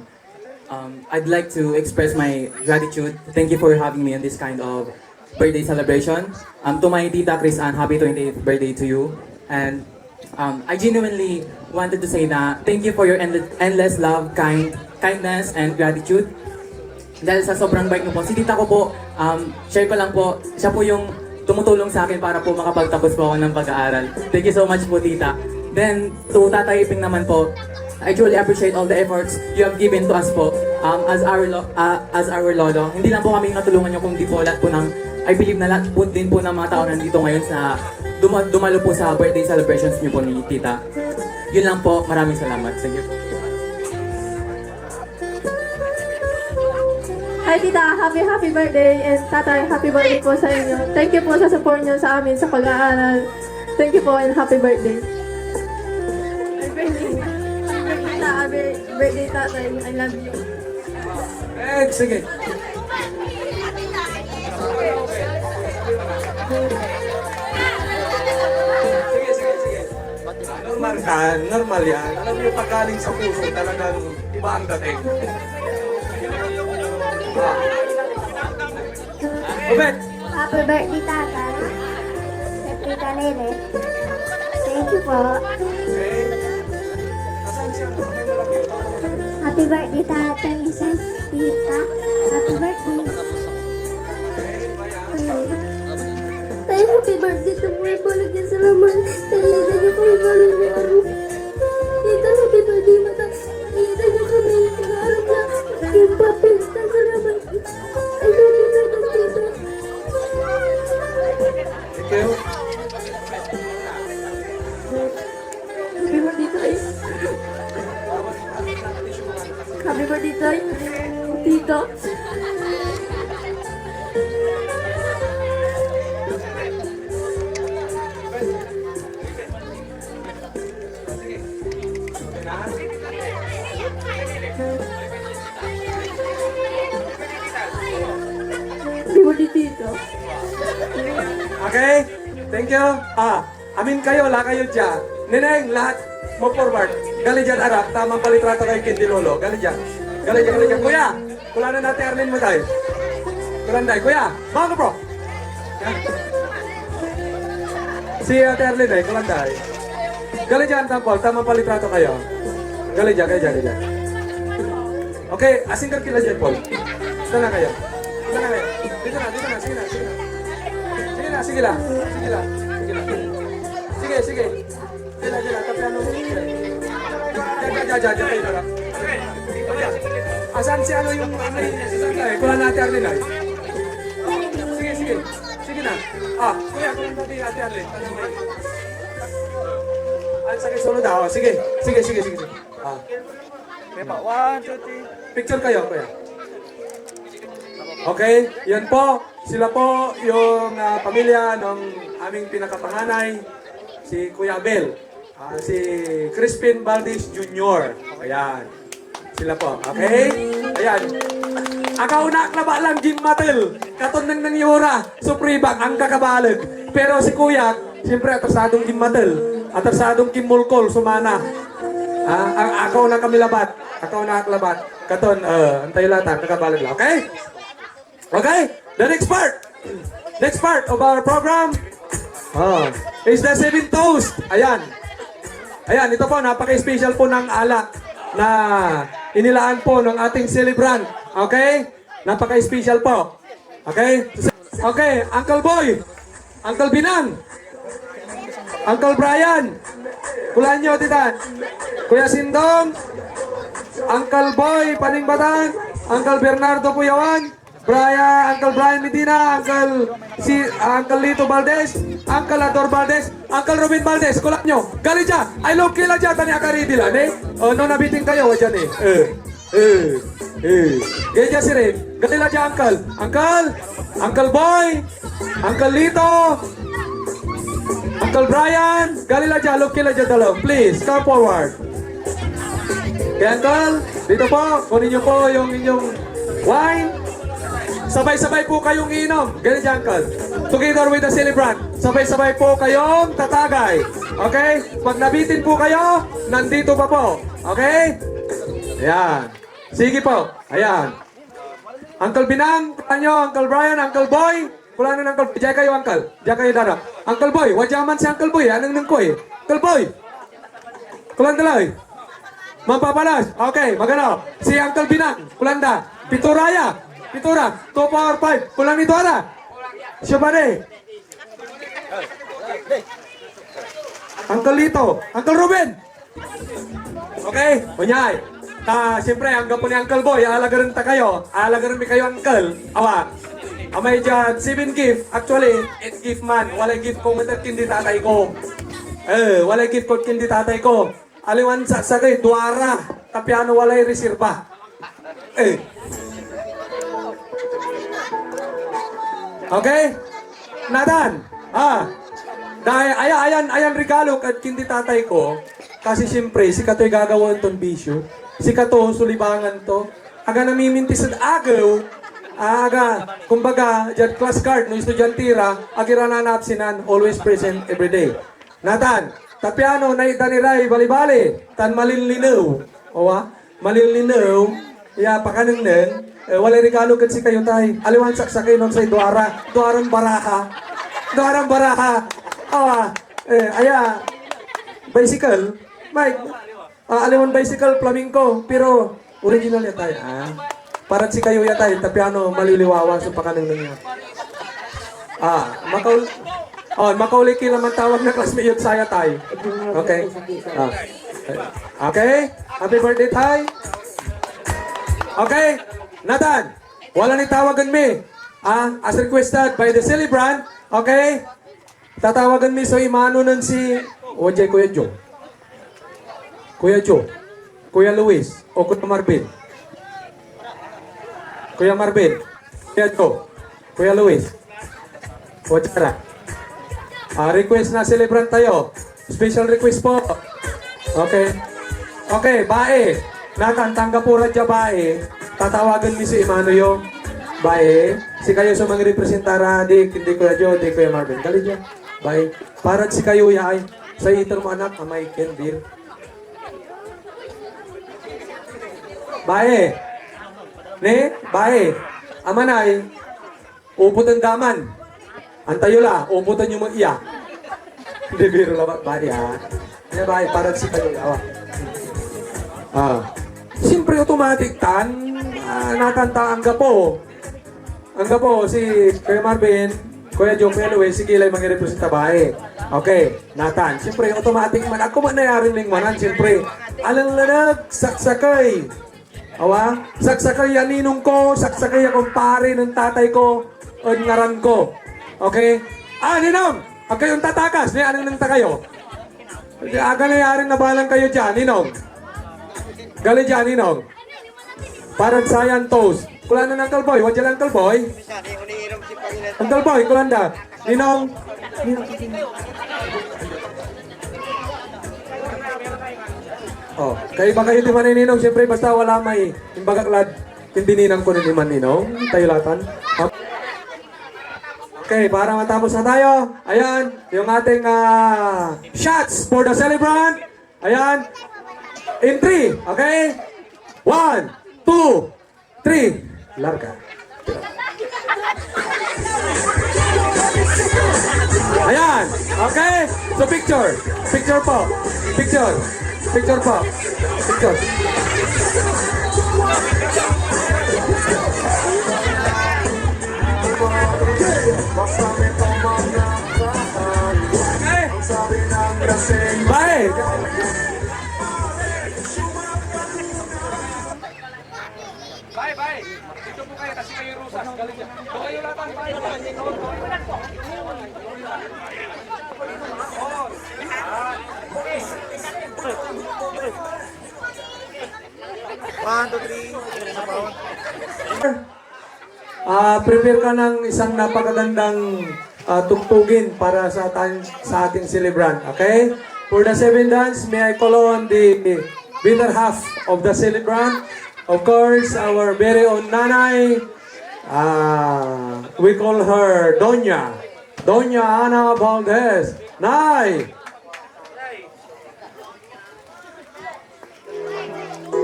I'd like to express my gratitude. Thank you for having me on this kind of birthday celebration. To my tita Chris Ann, happy 28th birthday to you. And I genuinely wanted to say na thank you for your endless love, kindness, and gratitude. Dahil sa sobrang bait mo po. Si tita ko po, share ko lang po, siya po yung tumutulong sa akin para po makapagtapos po ako ng pag-aaral. Thank you so much po, tita. Then, to Tatay Iping naman po, I truly appreciate all the efforts you have given to us po as our lolo. Hindi lang po kami natulungan nyo, kundi po lahat po ng, I believe na lahat po din po ng mga tao nandito ngayon sa dumalo po sa birthday celebrations niyo po ni tita. Yun lang po, maraming salamat. Thank you po. Hi tita, happy birthday, and tatay, happy birthday po sa inyo. Thank you po sa support niyo sa amin sa pag-aaral. Thank you po and happy birthday. Birthday tatay, I love you. Sige. Sige. Normal yan. Alam mo yung pagkaling sa puso, talagang iba ang dating. Obet! Happy birthday tatay. Happy Nene. Thank you po. Happy birthday tatay, isang tita. Happy birthday. Tayo, happy birthday to mo. Balik yan sa laman. Tayo, tayo kami balik niyo. Tita, happy birthday mata. Tita niyo kami. Nag-aaral na. Yung papis na sa laman. I love you, tita. Thank you. Happy birthday to Happy birthday, Tay. Tita. Happy birthday, Tita. Okay? Thank you. Amin kayo, la kayo dyan. Neneng, lahat mo forward. Gali dyan, Arap. Tamang palitrato kay Kindi Lolo. Gali dyan. Gali dyan, gali dyan. Kuya, kulanan natin Arlene mo tayo. Kulanday. Kuya, mga bro. Yan. Si Ate Arlene eh, kulanday. Gali dyan, Tampol. Tamang palitrato kayo. Gali dyan, gali dyan, gali dyan. Okay, asingkat kila dyan, Paul. Dito na kayo. Dito na kayo. Dito na, dito na. Sige na, sige na. Sige na, sige lang. Sige lang. Sige lang. Sige, sige. Sige lang, sige lang. Tapi ano mo? Diyan kayo na. Asan si ano yung kulang natin Arlene ay? Sige, sige. Sige na. Kuya, kulang natin Ate Arlene. Sige, sunod ako. Sige, sige, sige, sige. Picture kayo, kuya. Okay, yan po. Sila po yung pamilya ng aming pinakapanganay, si Kuya Abel. Si Crispin Valdez Jr. Ayan. Sila po. Okay? Ayan. Akaw na klaba lang Jim Matel. Katon nang nangyura. Supribak ang kakabalag. Pero si Kuya, siyempre atrasadong Jim Matel. Atrasadong Kim Mulkol, sumana. Akaw na kami labat. Akaw na klabat. Katon, antay lata, kakabalag lang. Okay? Okay? The next part of our program is the 7 toast. Ayan. Ayan, ito po, napaka-special po ng alak na inilaan po ng ating celebrant. Okay? Napaka-special po. Okay? Okay, Uncle Boy, Uncle Binang, Uncle Brian, kulaan nyo, tita. Kuya Sindong, Uncle Boy Paningbatan, Uncle Bernardo Puyawan, Uncle Brian Medina, Uncle Lito Valdez, Uncle Ador Valdez, Uncle Robin Valdez, kulat nyo. Gali dyan, I love kila dyan, tani akaridila, no nabiting kayo, dyan Gaya dyan si Rin, gali la dyan, Uncle Boy, Uncle Lito, Uncle Brian, gali la dyan, love kila dyan dalaw. Please, come forward. Kaya Uncle, dito po, kunin nyo po yung inyong wine. Sabay-sabay po kayong inom. Ganun dyan, Uncle. Together with the celebrant. Sabay-sabay po kayong tatagay. Okay? Pag nabitin po kayo, nandito pa po. Okay? Ayan. Sige po. Ayan. Uncle Binang, kanyo, Uncle Brian, Uncle Boy. Kulang na Uncle. Diyan kayo, Uncle. Diyan kayo darap. Uncle Boy, wadyaman si Uncle Boy. Anong nang ko eh? Uncle Boy. Kulang dalay. Mampapalas. Okay, magano. Si Uncle Binang, kulang da. Pituraya. Pitura, 2 power 5. Kulang nito ada. Siapa deh? Uncle Lito, Uncle Ruben. Okay, punyay. Siyempre, hanggang po ni Uncle Boy, alagaran ta kayo. Alagaran mi kayo, Uncle. Awa. Amay dyan, 7 gift. Actually, 8 gift man. Walay gift ko matat kindi tatay ko. Walay gift ko kindi tatay ko. Aliwan sa sagay, duara. Tapiano walay reserva. Okay? Nathan, dahil ayan regalo at kindi tatay ko, kasi siyempre, si Kato'y gagawin ton bisyo, si Kato, sulibangan to, aga namimintis at agaw, kumbaga, dyan class card, no estudyantira, agira na napsinan, always present everyday. Nathan, tapiano, naitaniray, bali-bali, tan malinlinaw, malinlinaw, pakanang walay regalo kat si kayo tay. Aliwan saksakay nun sa duarang baraha. Bicycle. Mike, aliwan bicycle, flamenco. Pero, original yan tayo. Parat si kayo yan tayo. Tapiano, maliliwawa sa pakanang ninyo. Makauliki naman tawag na classmate yun saya tayo. Okay? Okay? Happy birthday tayo. Okay? Nathan, wala ni tawagan mi. As requested by the celebrant, okay? Tatawagan mi so imano nun si Kuya Joe. Kuya Joe, Kuya Luis, o Kuya Marvin. Kuya Marvin, Kuya Joe, Kuya Luis, o Jara. Request na celebrant tayo. Special request po. Okay. Okay, bae. Nakantangga po radya bae. Tatawagan mi si Imano yung bae. Si kayo sa mga representara, di Kuya Joe, di Kuya Marvin. Dali dyan. Bae. Para si kayo yay. Sa iter mo anak, amay Ken Beer. Bae. Ne, bae. Amanay. Uputan daman. Antayo la, uputan yung mag-iya. Hindi biro labat bae ha. Ne, bae, para si kayo yawa. Siyempre automatic tan. Nakanta ang gapo. Ang gapo, si Kuya Marvin, Kuya Joe, Kuya Luis, sige lang mga representa bae. Okay, Nathan. Siyempre, automatic man. Ako man nayaring lingwanan. Siyempre, alang lanag, saksakay. Awa? Saksakay yan ninong ko, saksakay ang kumpare ng tatay ko, o ngaran ko. Okay? Ninong! Ang kayong tatakas, ni anong nang takayo? Aga nayaring nabalang kayo dyan, ninong. Gali dyan, ninong. Parang sayan toast. Kulan na ng Uncle Boy, wad dyan Uncle Boy. Uncle Boy, kulan na. Ninong. Oh, kayo ba kayo di man ninong? Siyempre, basta wala may imbagaklad. Hindi ninang ko ni man ninong. Tayo latan. Okay, para matapos na tayo. Ayan, yung ating shots for the celebrant. Ayan. In 3, okay? 1, 2, 3. Larga. Ayan. Okay? So picture. Picture po. Picture. Picture po. Picture. Okay. Bye. Bye. Dito po kayo kasi kayo Rosas. Galing yan. Doon kayo lahat. Bye. Prepare ka ng isang napakagandang tugtugin para sa ating celebrant. Okay? For the 7 dance, may I call on the better half of the celebrant. Of course, our very own nanay. We call her Doña. Doña Ana Valdez. Nay!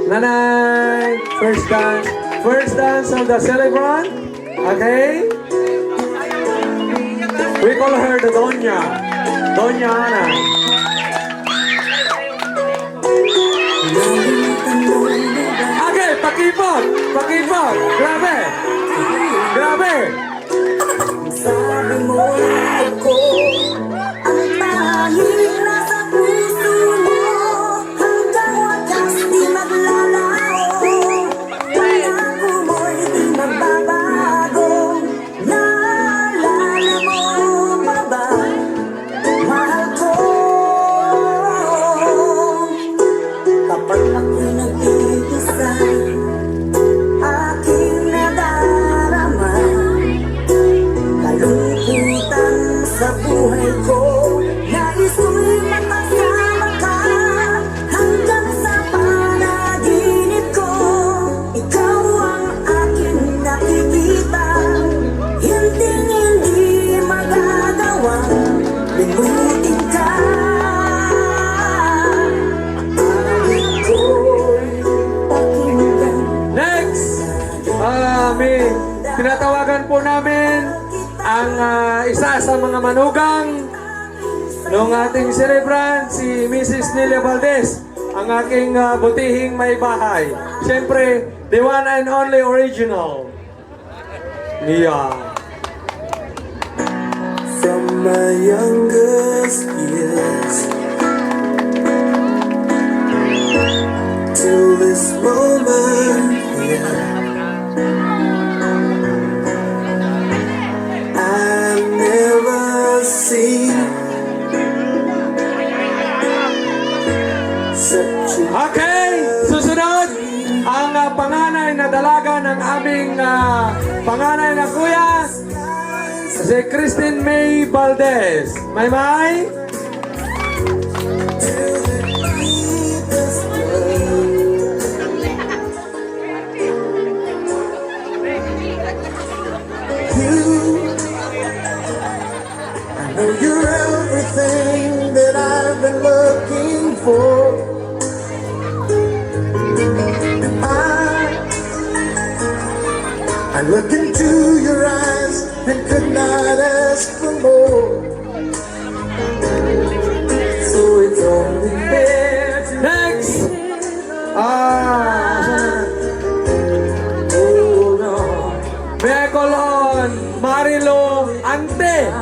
Nanay! First dance of the celebrant. Okay? We call her the Doña. Doña Ana. Okay, pakipot! Pakipot! Grabe! Grabe! Sabi mo ako ang tanging nasa puso mo, hanggang wakas di maglalao. Pangako mo'y di magbabago. Naalala mo pa ba, mahal ko? Kapag ako'y nag-iisa, aking nadarama kalungkutan sa buhay ko. Nais ko'y makasama ka hanggang sa panaginip ko. Ikaw ang aking nakikita, hindi magagawang limutin ka. Aking ko'y pakinggan. Next! May tinatawagan po namin ang isa sa mga manugang ng ating celebrant, si Mrs. Nelia Valdez, ang aking butihing may bahay. Siyempre, the one and only original. Nia. From my youngest years till this moment here, I've never seen such a Okay, susunod ang panganay na dalaga ng aming panganay na kuya, si Christine May Valdez. May? I know you're everything that I've been looking for. I look into your eyes and could not ask for more. So it's only fair to Next! hold on. Becolon, Marilo, Ante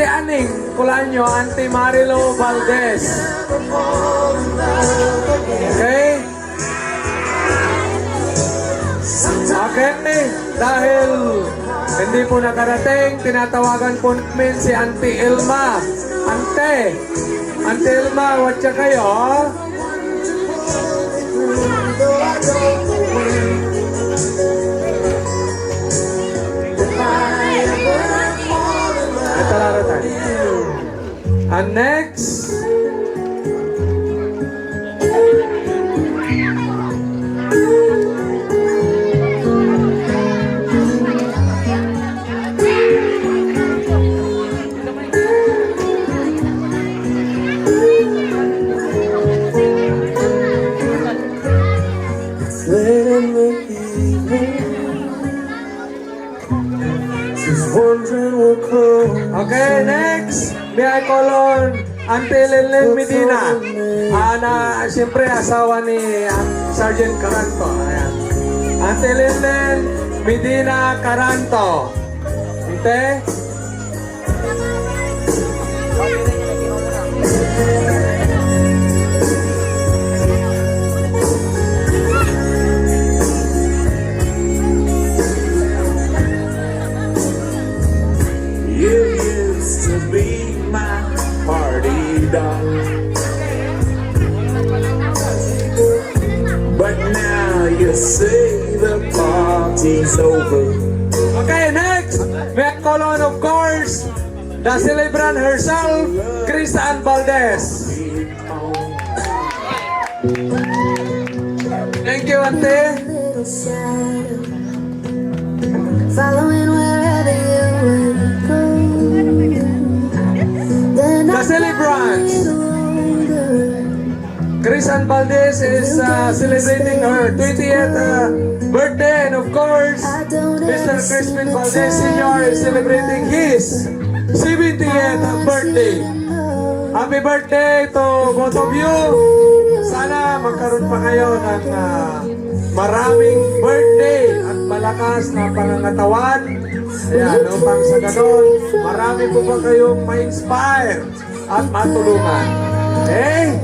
Aning, kulaan nyo, Ante Marilo Valdez. Okay? Okay, dahil hindi po nakarating, tinatawagan po namin si Auntie Ilma. Auntie Ilma, watcha kayo? Ito laro tayo. And next, Late in the evening, she's wondering what comes. okay, next, may I call on Auntie Lenlen Medina. Siyempre, asawa ni Sergeant Caranto. Ayan. Auntie Lenlen Medina Caranto. Ante? You used to be my party doll, but now you say the party's over. Okay, next, may I call on, of course, the celebrant herself, Chrisanne Valdez. Thank you, Ante. Little shadow, following wherever you would go. Then The celebrants. Chrisanne Valdez is celebrating her 20th birthday, and of course, Mr. Crispin Valdez Sr. is celebrating his 70th birthday. Happy birthday to both of you! Sana magkaroon pa kayo ng maraming birthday at malakas na pangangatawan. Ayan, upang sa ganon, marami po ba kayong ma-inspire at matulungan. Okay?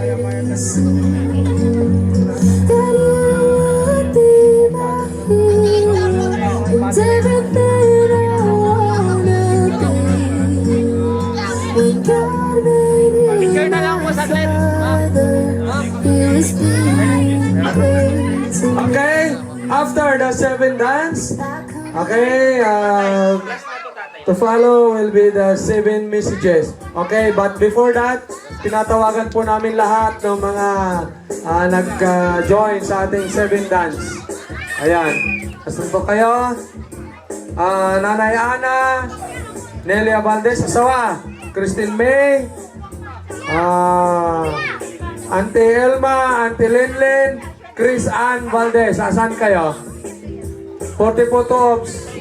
It's everything I wanna be. When God made you my father, He was being crazy. Okay, after the 7 dance, okay, to follow will be the 7 messages. Okay, but before that, tinatawagan po namin lahat ng mga nag-join sa ating 7 dance. Ayan, asan po kayo? Nanay Ana, Nelia Valdez, asawa, Christine May, Auntie Elma, Auntie Lenlen, Chris Ann Valdez, asan kayo? 40 photo-ops.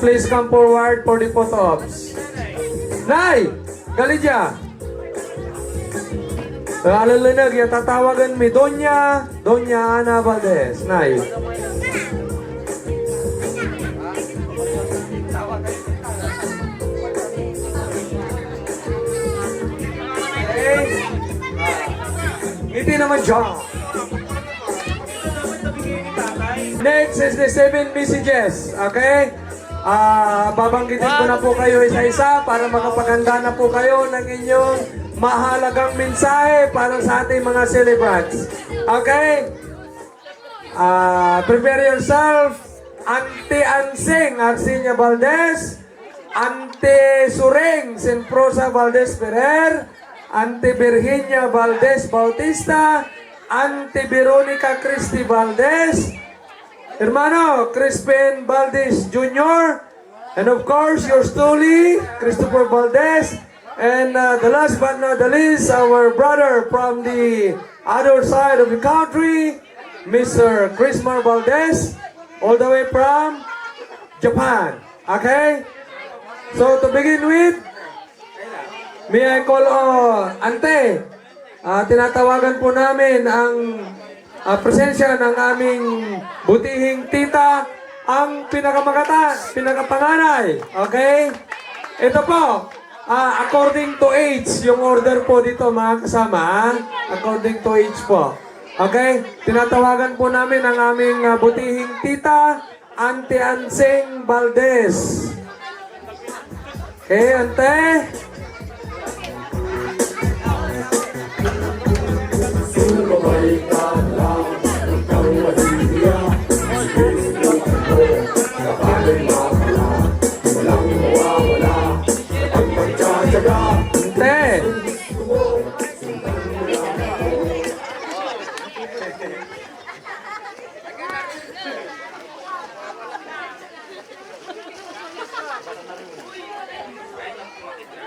Please come forward for the photo-ops. Nay! Galidya! Alalinig, yung tatawagan mi Doña Ana Valdez. Nay. Okay. Ngiti naman siya. Next is the 7 messages. Okay? Babanggitin ko na po kayo isa-isa para makapaganda na po kayo ng inyong mahalagang mensahe para sa ating mga celebrants. Okay? Prepare yourself. Ante Ansing Arsinia Valdez, Ante Sureng Senprosa Valdez Ferrer, Ante Virginia Valdez Bautista, Ante Veronica Cristi Valdez, Hermano Crispin Valdez Jr., and of course yours truly, Christopher Valdez, and the last but not the least, our brother from the other side of the country, Mr. Chrismar Valdez, all the way from Japan. Okay? So to begin with, may I call Ante. Tinatawagan po namin ang presensya ng aming butihing tita, ang pinakapanganay. Okay? Ito po, according to age, yung order po dito mga kasama, according to age po. Okay? Tinatawagan po namin ang aming butihing tita, Ante Ansing Valdez. Okay, Ante? Ante!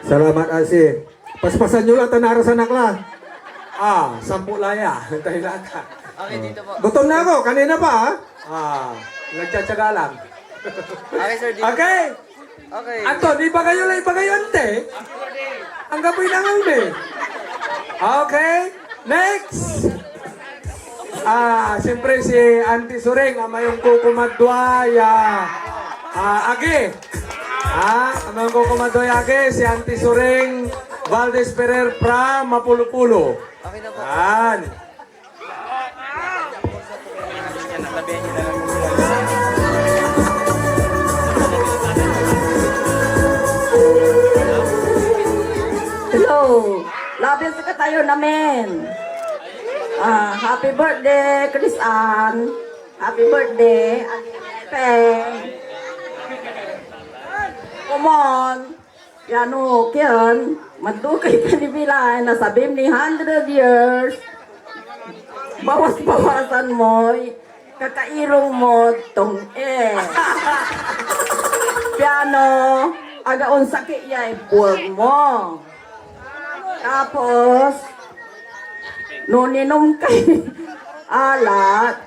Salamat, Asi. Paspasan nyo lang tanara sa nakla. 10 laya. Tayo lang ka. Okay, dito po. Gutom na ako. Kanina pa, nagtsatsaga lang. Okay, sir, dito. Okay. Okay. Anton, iba kayo, Ante. Ang gapoy na ngayon eh. Okay. Next. Siyempre si Auntie Sureng, amayong kukumadwaya. Age. Amayong kukumadwaya age, si Auntie Sureng Valdez Ferrer from Mapulupulo. Okay na po. Yan. Hello, labis ka tayo namin. Happy birthday, Chris Ann. Happy birthday, Peng. Come on. Yano, kiyan. Madukay ka ni Bilay na sabim ni 100 years. Bawas-bawasan mo. Kakairong mo tong Piano, agaon sakit yay buwag mo. Tapos, nuninom kay alat,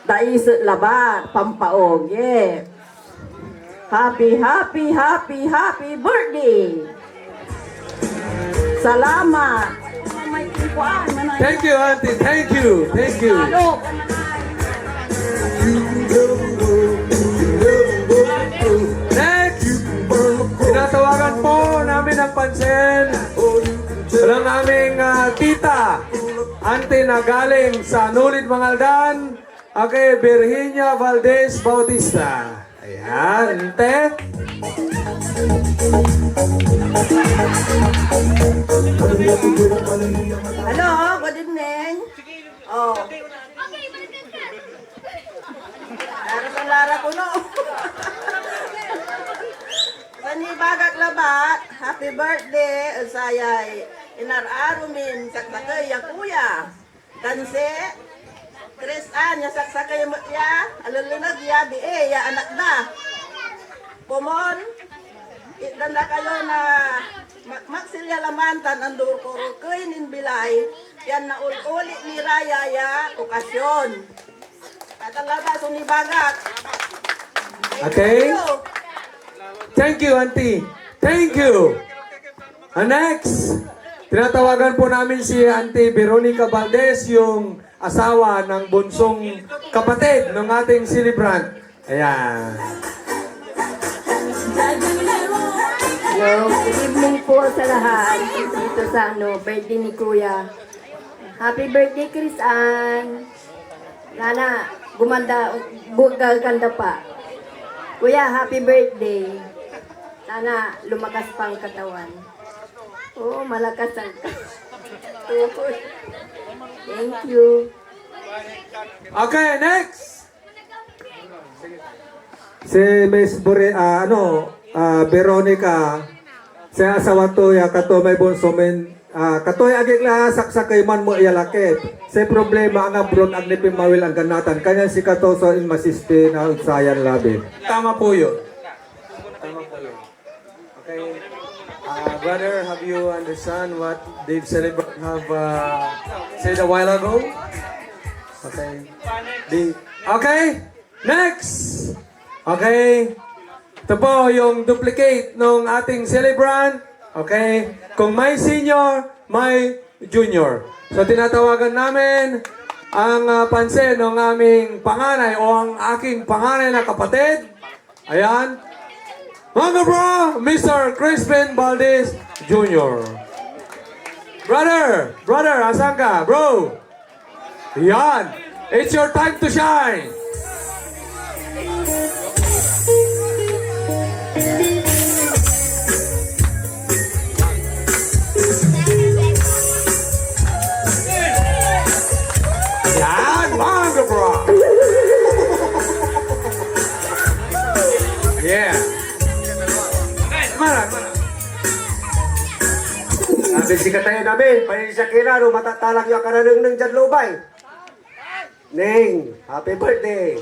daisot labat, pampaoge. Happy birthday! Salamat! Thank you, Auntie. Thank you. Thank you. Next! Tinatawagan po namin ang pansin ng aming tita, Auntie na galing sa Nulid Mangaldan, okay, Virginia Valdez Bautista. Ayan, Ante. Hello, good evening. Lara ko no. Panibagak labat, happy birthday, sayay. Inararumin, saksakay ya kuya. Tanse, Chris Ann, ya saksakay mo ya, alulunag ya, ya anak na. Pomon, itanda kayo na magsilya lamantan ang durkoro kainin bilay, yan na uli ni Raya ya okasyon. Katalaga sunibagat. Okay. Thank you, Auntie. Thank you. Next, tinatawagan po namin si Auntie Veronica Valdez, yung asawa ng bunsong kapatid ng ating celebrant. Ayan. Hello, good evening po sa lahat dito sa birthday ni Kuya. Happy birthday, Chris Ann. Sana ganda pa. Kuya, happy birthday. Sana lumakas pang katawan. Oo, malakas ang tuhod. Thank you. Okay, next! Si Miss Veronica, sa asawa to ya kato may bonso men katoy agik la saksakay man mo iyalakit. Sa problema ang abron agnipin mawil ang ganatan. Kanya si kato so in masiste na utsayan labi. Tama po yun. Tama po yun. Okay. Brother, have you understand what Dave Celebrant have said a while ago? Okay. Okay. Next. Okay. Ito po yung duplicate ng ating celebrant. Okay? Kung may senior, may junior. So tinatawagan namin ang pansin ng aming panganay o ang aking panganay na kapatid. Ayan. Mga bro, Mr. Crispin Valdez Jr. Brother, asan ka? Bro. Yan. It's your time to shine. Yan, mga bro. Yeah. Mana. Sabi si katayo namin, panin siya kinaro, matatalak yung karanang ng dyan lubay. Ning, happy birthday.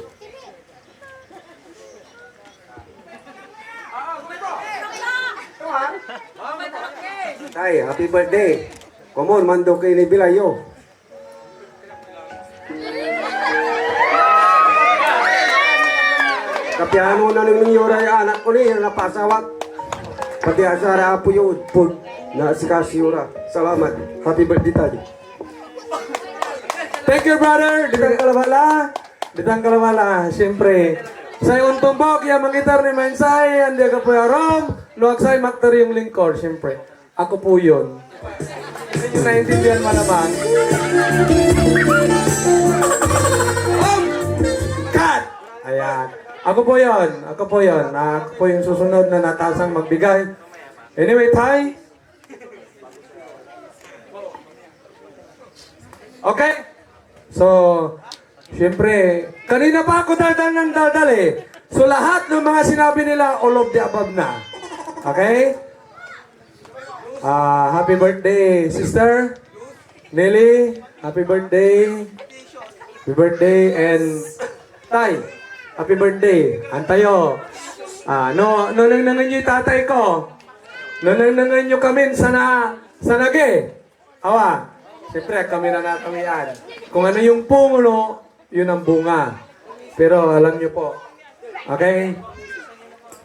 Tay, happy birthday. Come on, mando kay ni Bilayo. Kapiano na nung yura yung anak ko ni, napasawat. Pati asara po yung udpod na si Kasiura. Salamat. Happy birthday tayo. Thank you, brother. Ditang kalawala. Siyempre, sa iyong tumbok, yung mangitar ni Mensay, hindi ka po yarom, luwag sa'y maktar yung lingkor, siyempre. Ako po yun. Hindi nyo naintindihan malamang. Cut! Ayan. Ako po yun. Ako po yung susunod na natasang magbigay. Anyway, Tay. Okay? So, siyempre, kanina pa ako daldal eh. So, lahat ng mga sinabi nila, all of the above na. Okay? Happy birthday, sister. Nelly, happy birthday. Happy birthday, and Tay, happy birthday. Antayo. Nonang yung tatay ko. Nonang yung kami sa nage. Awa. Siyempre, kami na yan. Kung ano yung puno, yun ang bunga. Pero alam nyo po. Okay?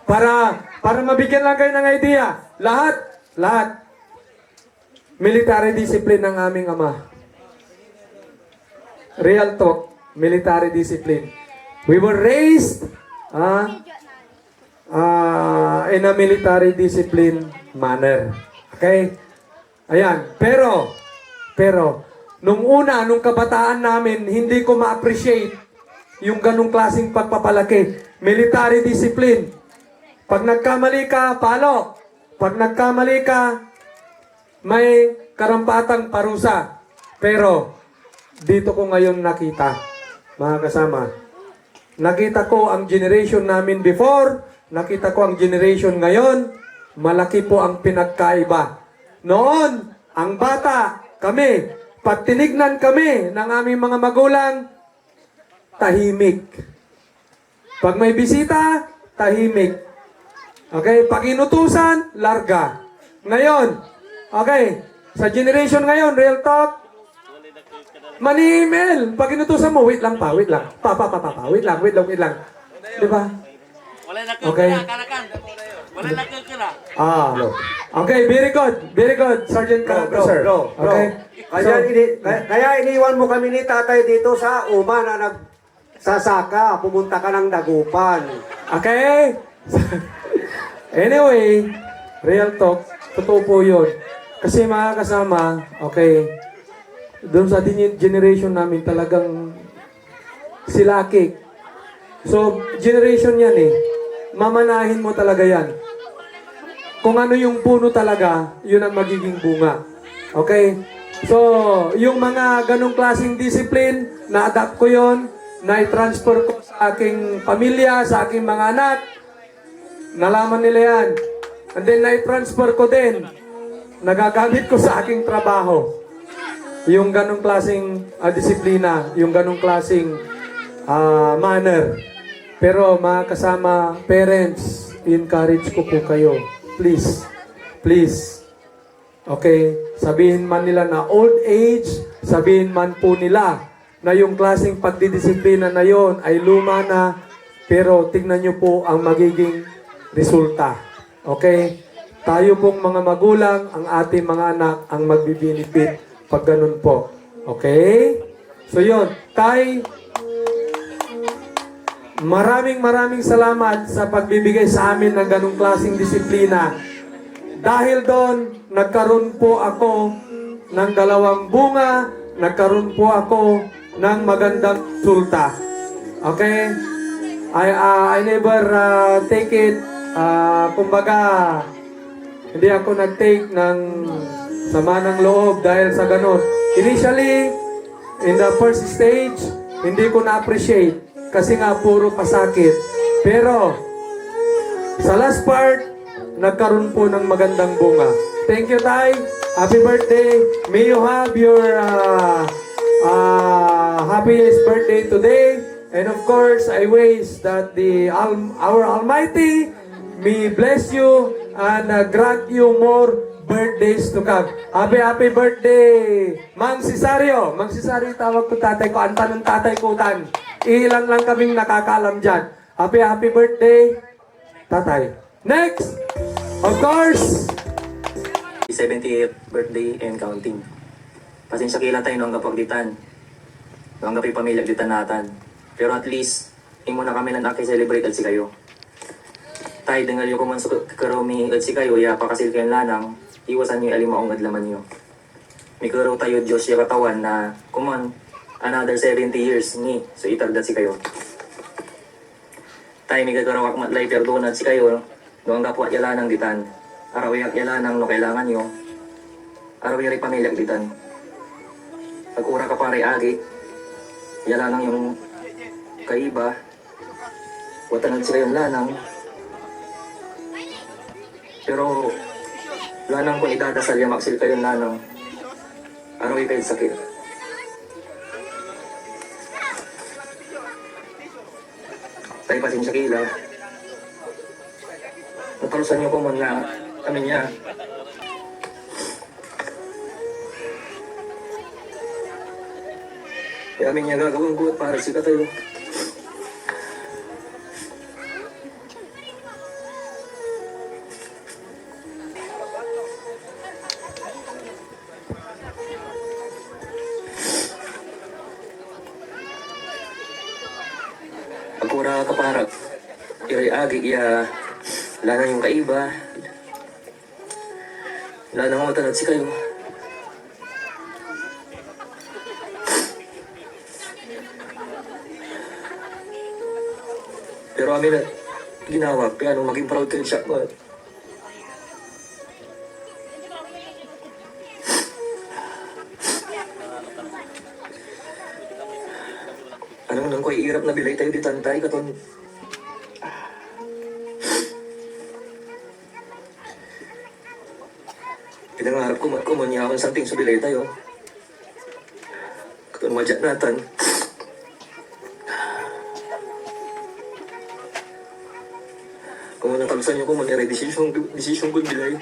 Para mabigyan lang kayo ng idea. Lahat. Military discipline ng aming ama. Real talk. Military discipline. We were raised in a military discipline manner. Okay? Ayan. Pero, nung kabataan namin, hindi ko ma-appreciate yung ganong klaseng pagpapalaki. Military discipline. Pag nagkamali ka, palo. Pag nagkamali ka, may karampatang parusa. Pero, dito ko ngayon nakita, mga kasama, nakita ko ang generation namin before, nakita ko ang generation ngayon, malaki po ang pinagkaiba. Noon, ang bata, kami, pag tinignan kami ng aming mga magulang, tahimik. Pag may bisita, tahimik. Okay? Pag inutusan, larga. Ngayon, okay, sa generation ngayon, real talk, mani-email. Pag inutusan mo, wait lang. Wait lang. Wait lang. Di ba? Okay. Okay, very good. Sergeant Officer. Okay. Kaya iniwan mo kami ni tatay dito sa Uma na nagsasaka. Pumunta ka ng Dagupan. Okay? Anyway, real talk, totoo po yun. Kasi mga kasama, okay, doon sa generation namin talagang silakik. So, generation yan eh. Mamanahin mo talaga yan. Kung ano yung puno talaga, yun ang magiging bunga. Okay? So, yung mga ganong klaseng discipline, na-adapt ko yon, na-transfer ko sa aking pamilya, sa aking mga anak. Nalaman nila yan. And then, na-transfer ko din. Nagagamit ko sa aking trabaho. Yung ganong klaseng disiplina, yung ganong klaseng manner. Pero mga kasama, parents, encourage ko po kayo. Please, please. Okay? Sabihin man nila na old age, sabihin man po nila na yung klaseng pagdidisiplina na yon ay luma na, pero tignan nyo po ang magiging resulta. Okay? Tayo pong mga magulang, ang ating mga anak, ang magbibinipit pag ganun po. Okay? So yun, maraming salamat sa pagbibigay sa amin ng ganung klaseng disiplina. Dahil doon, nagkaroon po ako ng 2 bunga, nagkaroon po ako ng magandang resulta. Okay? I never take it, kumbaga, hindi ako nag-take ng sama ng loob dahil sa ganun. Initially, in the first stage, hindi ko na-appreciate kasi nga puro pasakit. Pero, sa last part, nagkaroon po ng magandang bunga. Thank you, Tay. Happy birthday. May you have your happiest birthday today. And of course, I wish that our Almighty may bless you and grant you more birthdays to come. Happy birthday, Mang Cesario. Mang Cesario, tawag ko tatay ko. Anta ng tatay ko, tan. Ilan lang kaming nakakaalam dyan. Happy birthday, tatay. Next, of course, 70th birthday and counting. Pasensya kila tayo nung kapagditan. Nung kapi pamilya ditan natin. Pero at least, imo na kami na celebrate at si kayo. Tayo dengal yung kuman sa karami at si kayo, ya pakasil kayo lanang, iwasan nyo yung alimaong adlaman nyo. May karaw tayo Diyos yung katawan na kuman another 70 years ni, so itagdat si kayo. Tayo may kakarawak matlay perdonat si kayo, doon kapwa yalanang ditan. Araw yak yalanang no kailangan nyo, araw yung pamilya ditan. Pag-ura ka pare agi, yalanang yung kaiba, watanan sila yung lanang. Pero, lanang kung idadasal yung maksil kayo lanang, araw yung kayo sakit. Tayo pasensya kila. Natalusan niyo ko man na kami niya. Kaya amin niya gagawin ko para sika tayo. Pagkura kaparag, agi iya, lana yung kaiba, lana nga matanad si kayo. Pero amin na ginawa, kaya nung maging proud ka rin siya ko. Anong nang ko'y irap na bilay tayo di tantay katon. Pinangarap ko manyawan something sa bilay tayo. Katon madyak natan. Kung anong kalusan nyo ko manyari desisyon ko bilay.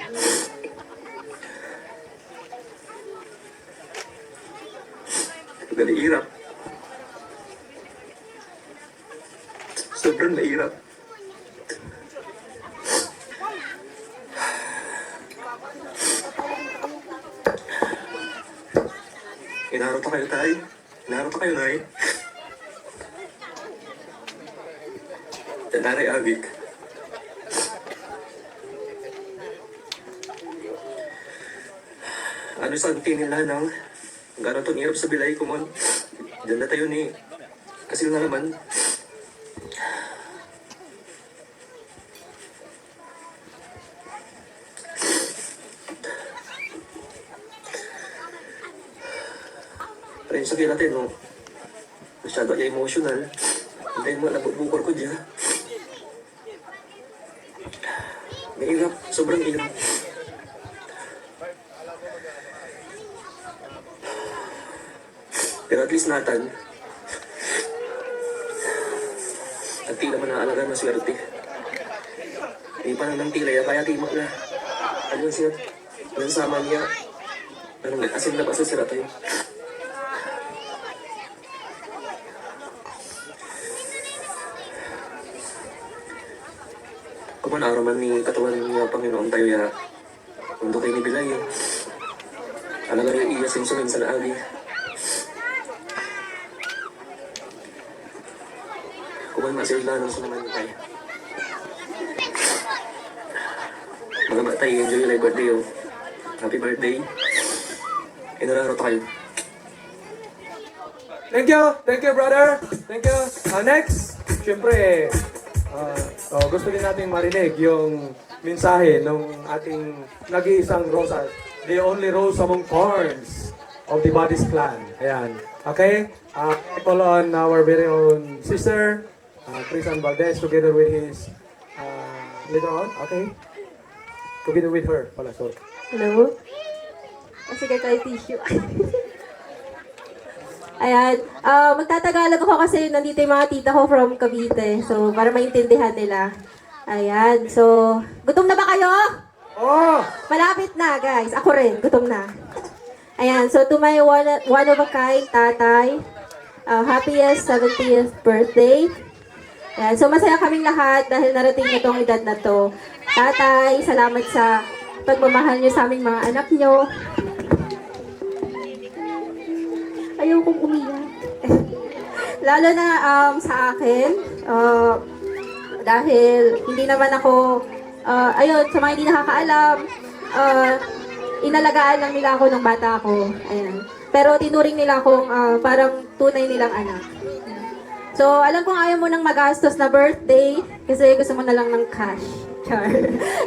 Gali irap. Sobrang mahirap. Inarota kayo tayo. Inarota kayo na eh. Tanari Abik. Ano sa nila nang gano'n itong hirap sa bilay ko man. Diyan na tayo ni kasi na naman. yung sakit natin, no? Masyado niya emotional. Hindi mo nabubukor ko diya. Mahirap, sobrang hirap. Pero at least Nathan, at tila man naalaga ng swerte. Hindi pa nang tila, kaya timak na. Ano siya, nansama niya. Anong asin na ba sa sira tayo? Kung araw man ni katawan ng Panginoon tayo ya, mundo kayo ni Bilay. Alaga rin iya sinsunin sa naagi. Kung man masildanan sa naman tayo. Mga batay, enjoy yung birthday yo. Happy birthday. Inararo tayo. Thank you brother. Thank you. Next, syempre, gusto din natin marinig yung mensahe ng ating nag-iisang rosas. The only rose among thorns of the Badis clan. Ayan. Okay? I call on our very own sister, Crisan Valdez, together with his, later on, okay? Together with her pala, sorry. Hello? Sige, tayo tissue. Ayan. Magtatagalog ako kasi nandito yung mga tita ko from Cavite. So, para maintindihan nila. Ayan. So, gutom na ba kayo? Oh! Malapit na, guys. Ako rin. Gutom na. Ayan. So, to my one of a kind, tatay, happiest 70th birthday. Ayan. So, masaya kaming lahat dahil narating na tong edad na to. Tatay, salamat sa pagmamahal niyo sa aming mga anak niyo. Ayaw kong umiyak. Lalo na sa akin, dahil hindi naman ako, ayun, sa mga hindi nakakaalam, inalagaan lang nila ako nung bata ako. Ayan. Pero tinuring nila akong parang tunay nilang anak. So, alam kong ayaw mo nang magastos na birthday kasi gusto mo na lang ng cash. Char.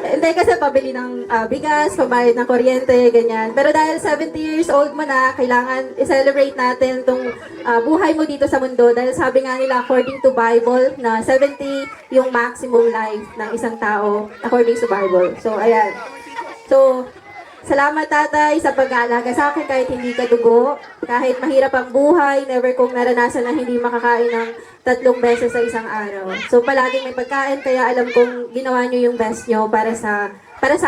Hindi kasi pabili ng bigas, pambayad ng kuryente, ganyan. Pero dahil 70 years old mo na, kailangan i-celebrate natin itong buhay mo dito sa mundo. Dahil sabi nga nila, according to Bible, na 70 yung maximum life ng isang tao, according to Bible. So, ayan. So, salamat tatay sa pag-aalaga sa akin kahit hindi ka dugo. Kahit mahirap ang buhay, never kong naranasan na hindi makakain ng 3 beses sa isang araw. So palaging may pagkain, kaya alam kong ginawa nyo yung best nyo para sa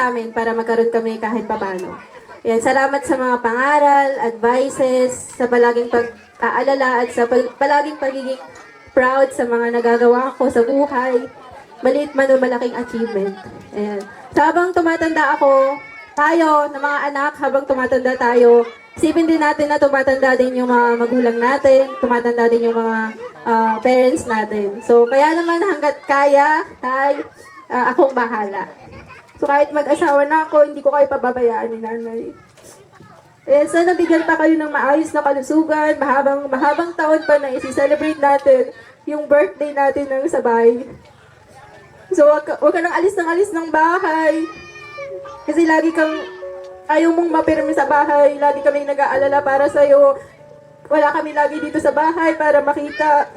amin, para magkaroon kami kahit papano. Yan, salamat sa mga pangaral, advices, sa palaging pag-aalala at sa palaging pagiging proud sa mga nagagawa ko sa buhay. Maliit man o malaking achievement. Ayan. So habang tumatanda ako, tayo, na mga anak, habang tumatanda tayo, isipin din natin na tumatanda din yung mga magulang natin, tumatanda din yung mga parents natin. So, kaya naman hanggat kaya, akong bahala. So, kahit mag-asawa na ako, hindi ko kayo pababayaan ni nanay. So, nabigyan pa kayo ng maayos na kalusugan, mahabang taon pa na isi-celebrate natin yung birthday natin ng sabay. So, wag ka nang alis ng bahay. Kasi lagi kang ayaw mong mapirmi sa bahay, lagi kami nag-aalala para sa'yo. Wala kami lagi dito sa bahay para makita.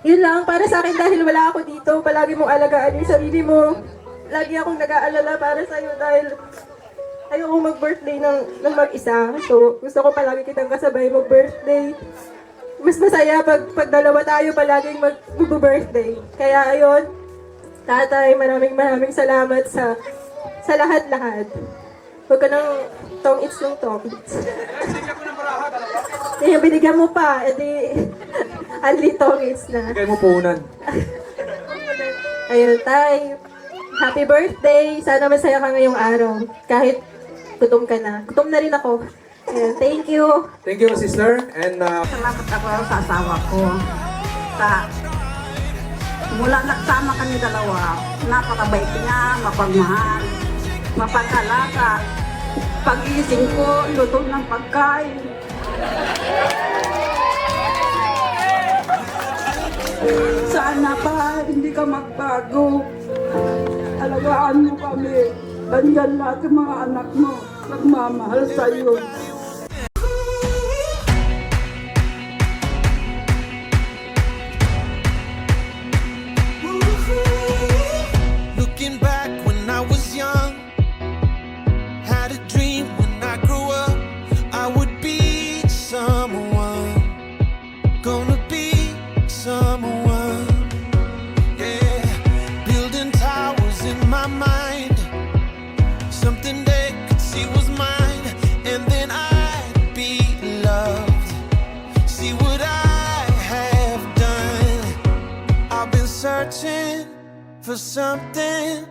Yun lang, para sa akin dahil wala ako dito, palagi mong alagaan yung sarili mo. Lagi akong nag-aalala para sa'yo dahil ayaw kong mag-birthday ng mag-isa. So, gusto ko palagi kitang kasabay mag-birthday. Mas masaya pag dalawa tayo palaging mag-birthday. Kaya ayun, tatay, maraming salamat sa lahat-lahat. Huwag ka nang tong-its ng tong-its. Kaya binigyan mo pa, edi only tong-its na. Bigay mo puhunan. Ayun, tay. Happy birthday! Sana masaya ka ngayong araw. Kahit gutom ka na. Gutom na rin ako. Ayun, thank you. Thank you, sister. And Salamat ako sa asawa ko. Mula nagsama kami dalawa, napakabait niya, mapagmahal, mapag-alaga. Pag-iising ko, luto ng pagkain. Sana pa, hindi ka magbago. Alagaan mo kami. Bandyan lahat yung mga anak mo. nagmamahal sa'yo. Looking back when I was young, had a dream when I grew up, I would be someone, gonna be someone, yeah, building towers in my mind, something they could see was mine, and then I'd be loved, see what I have done, I've been searching for something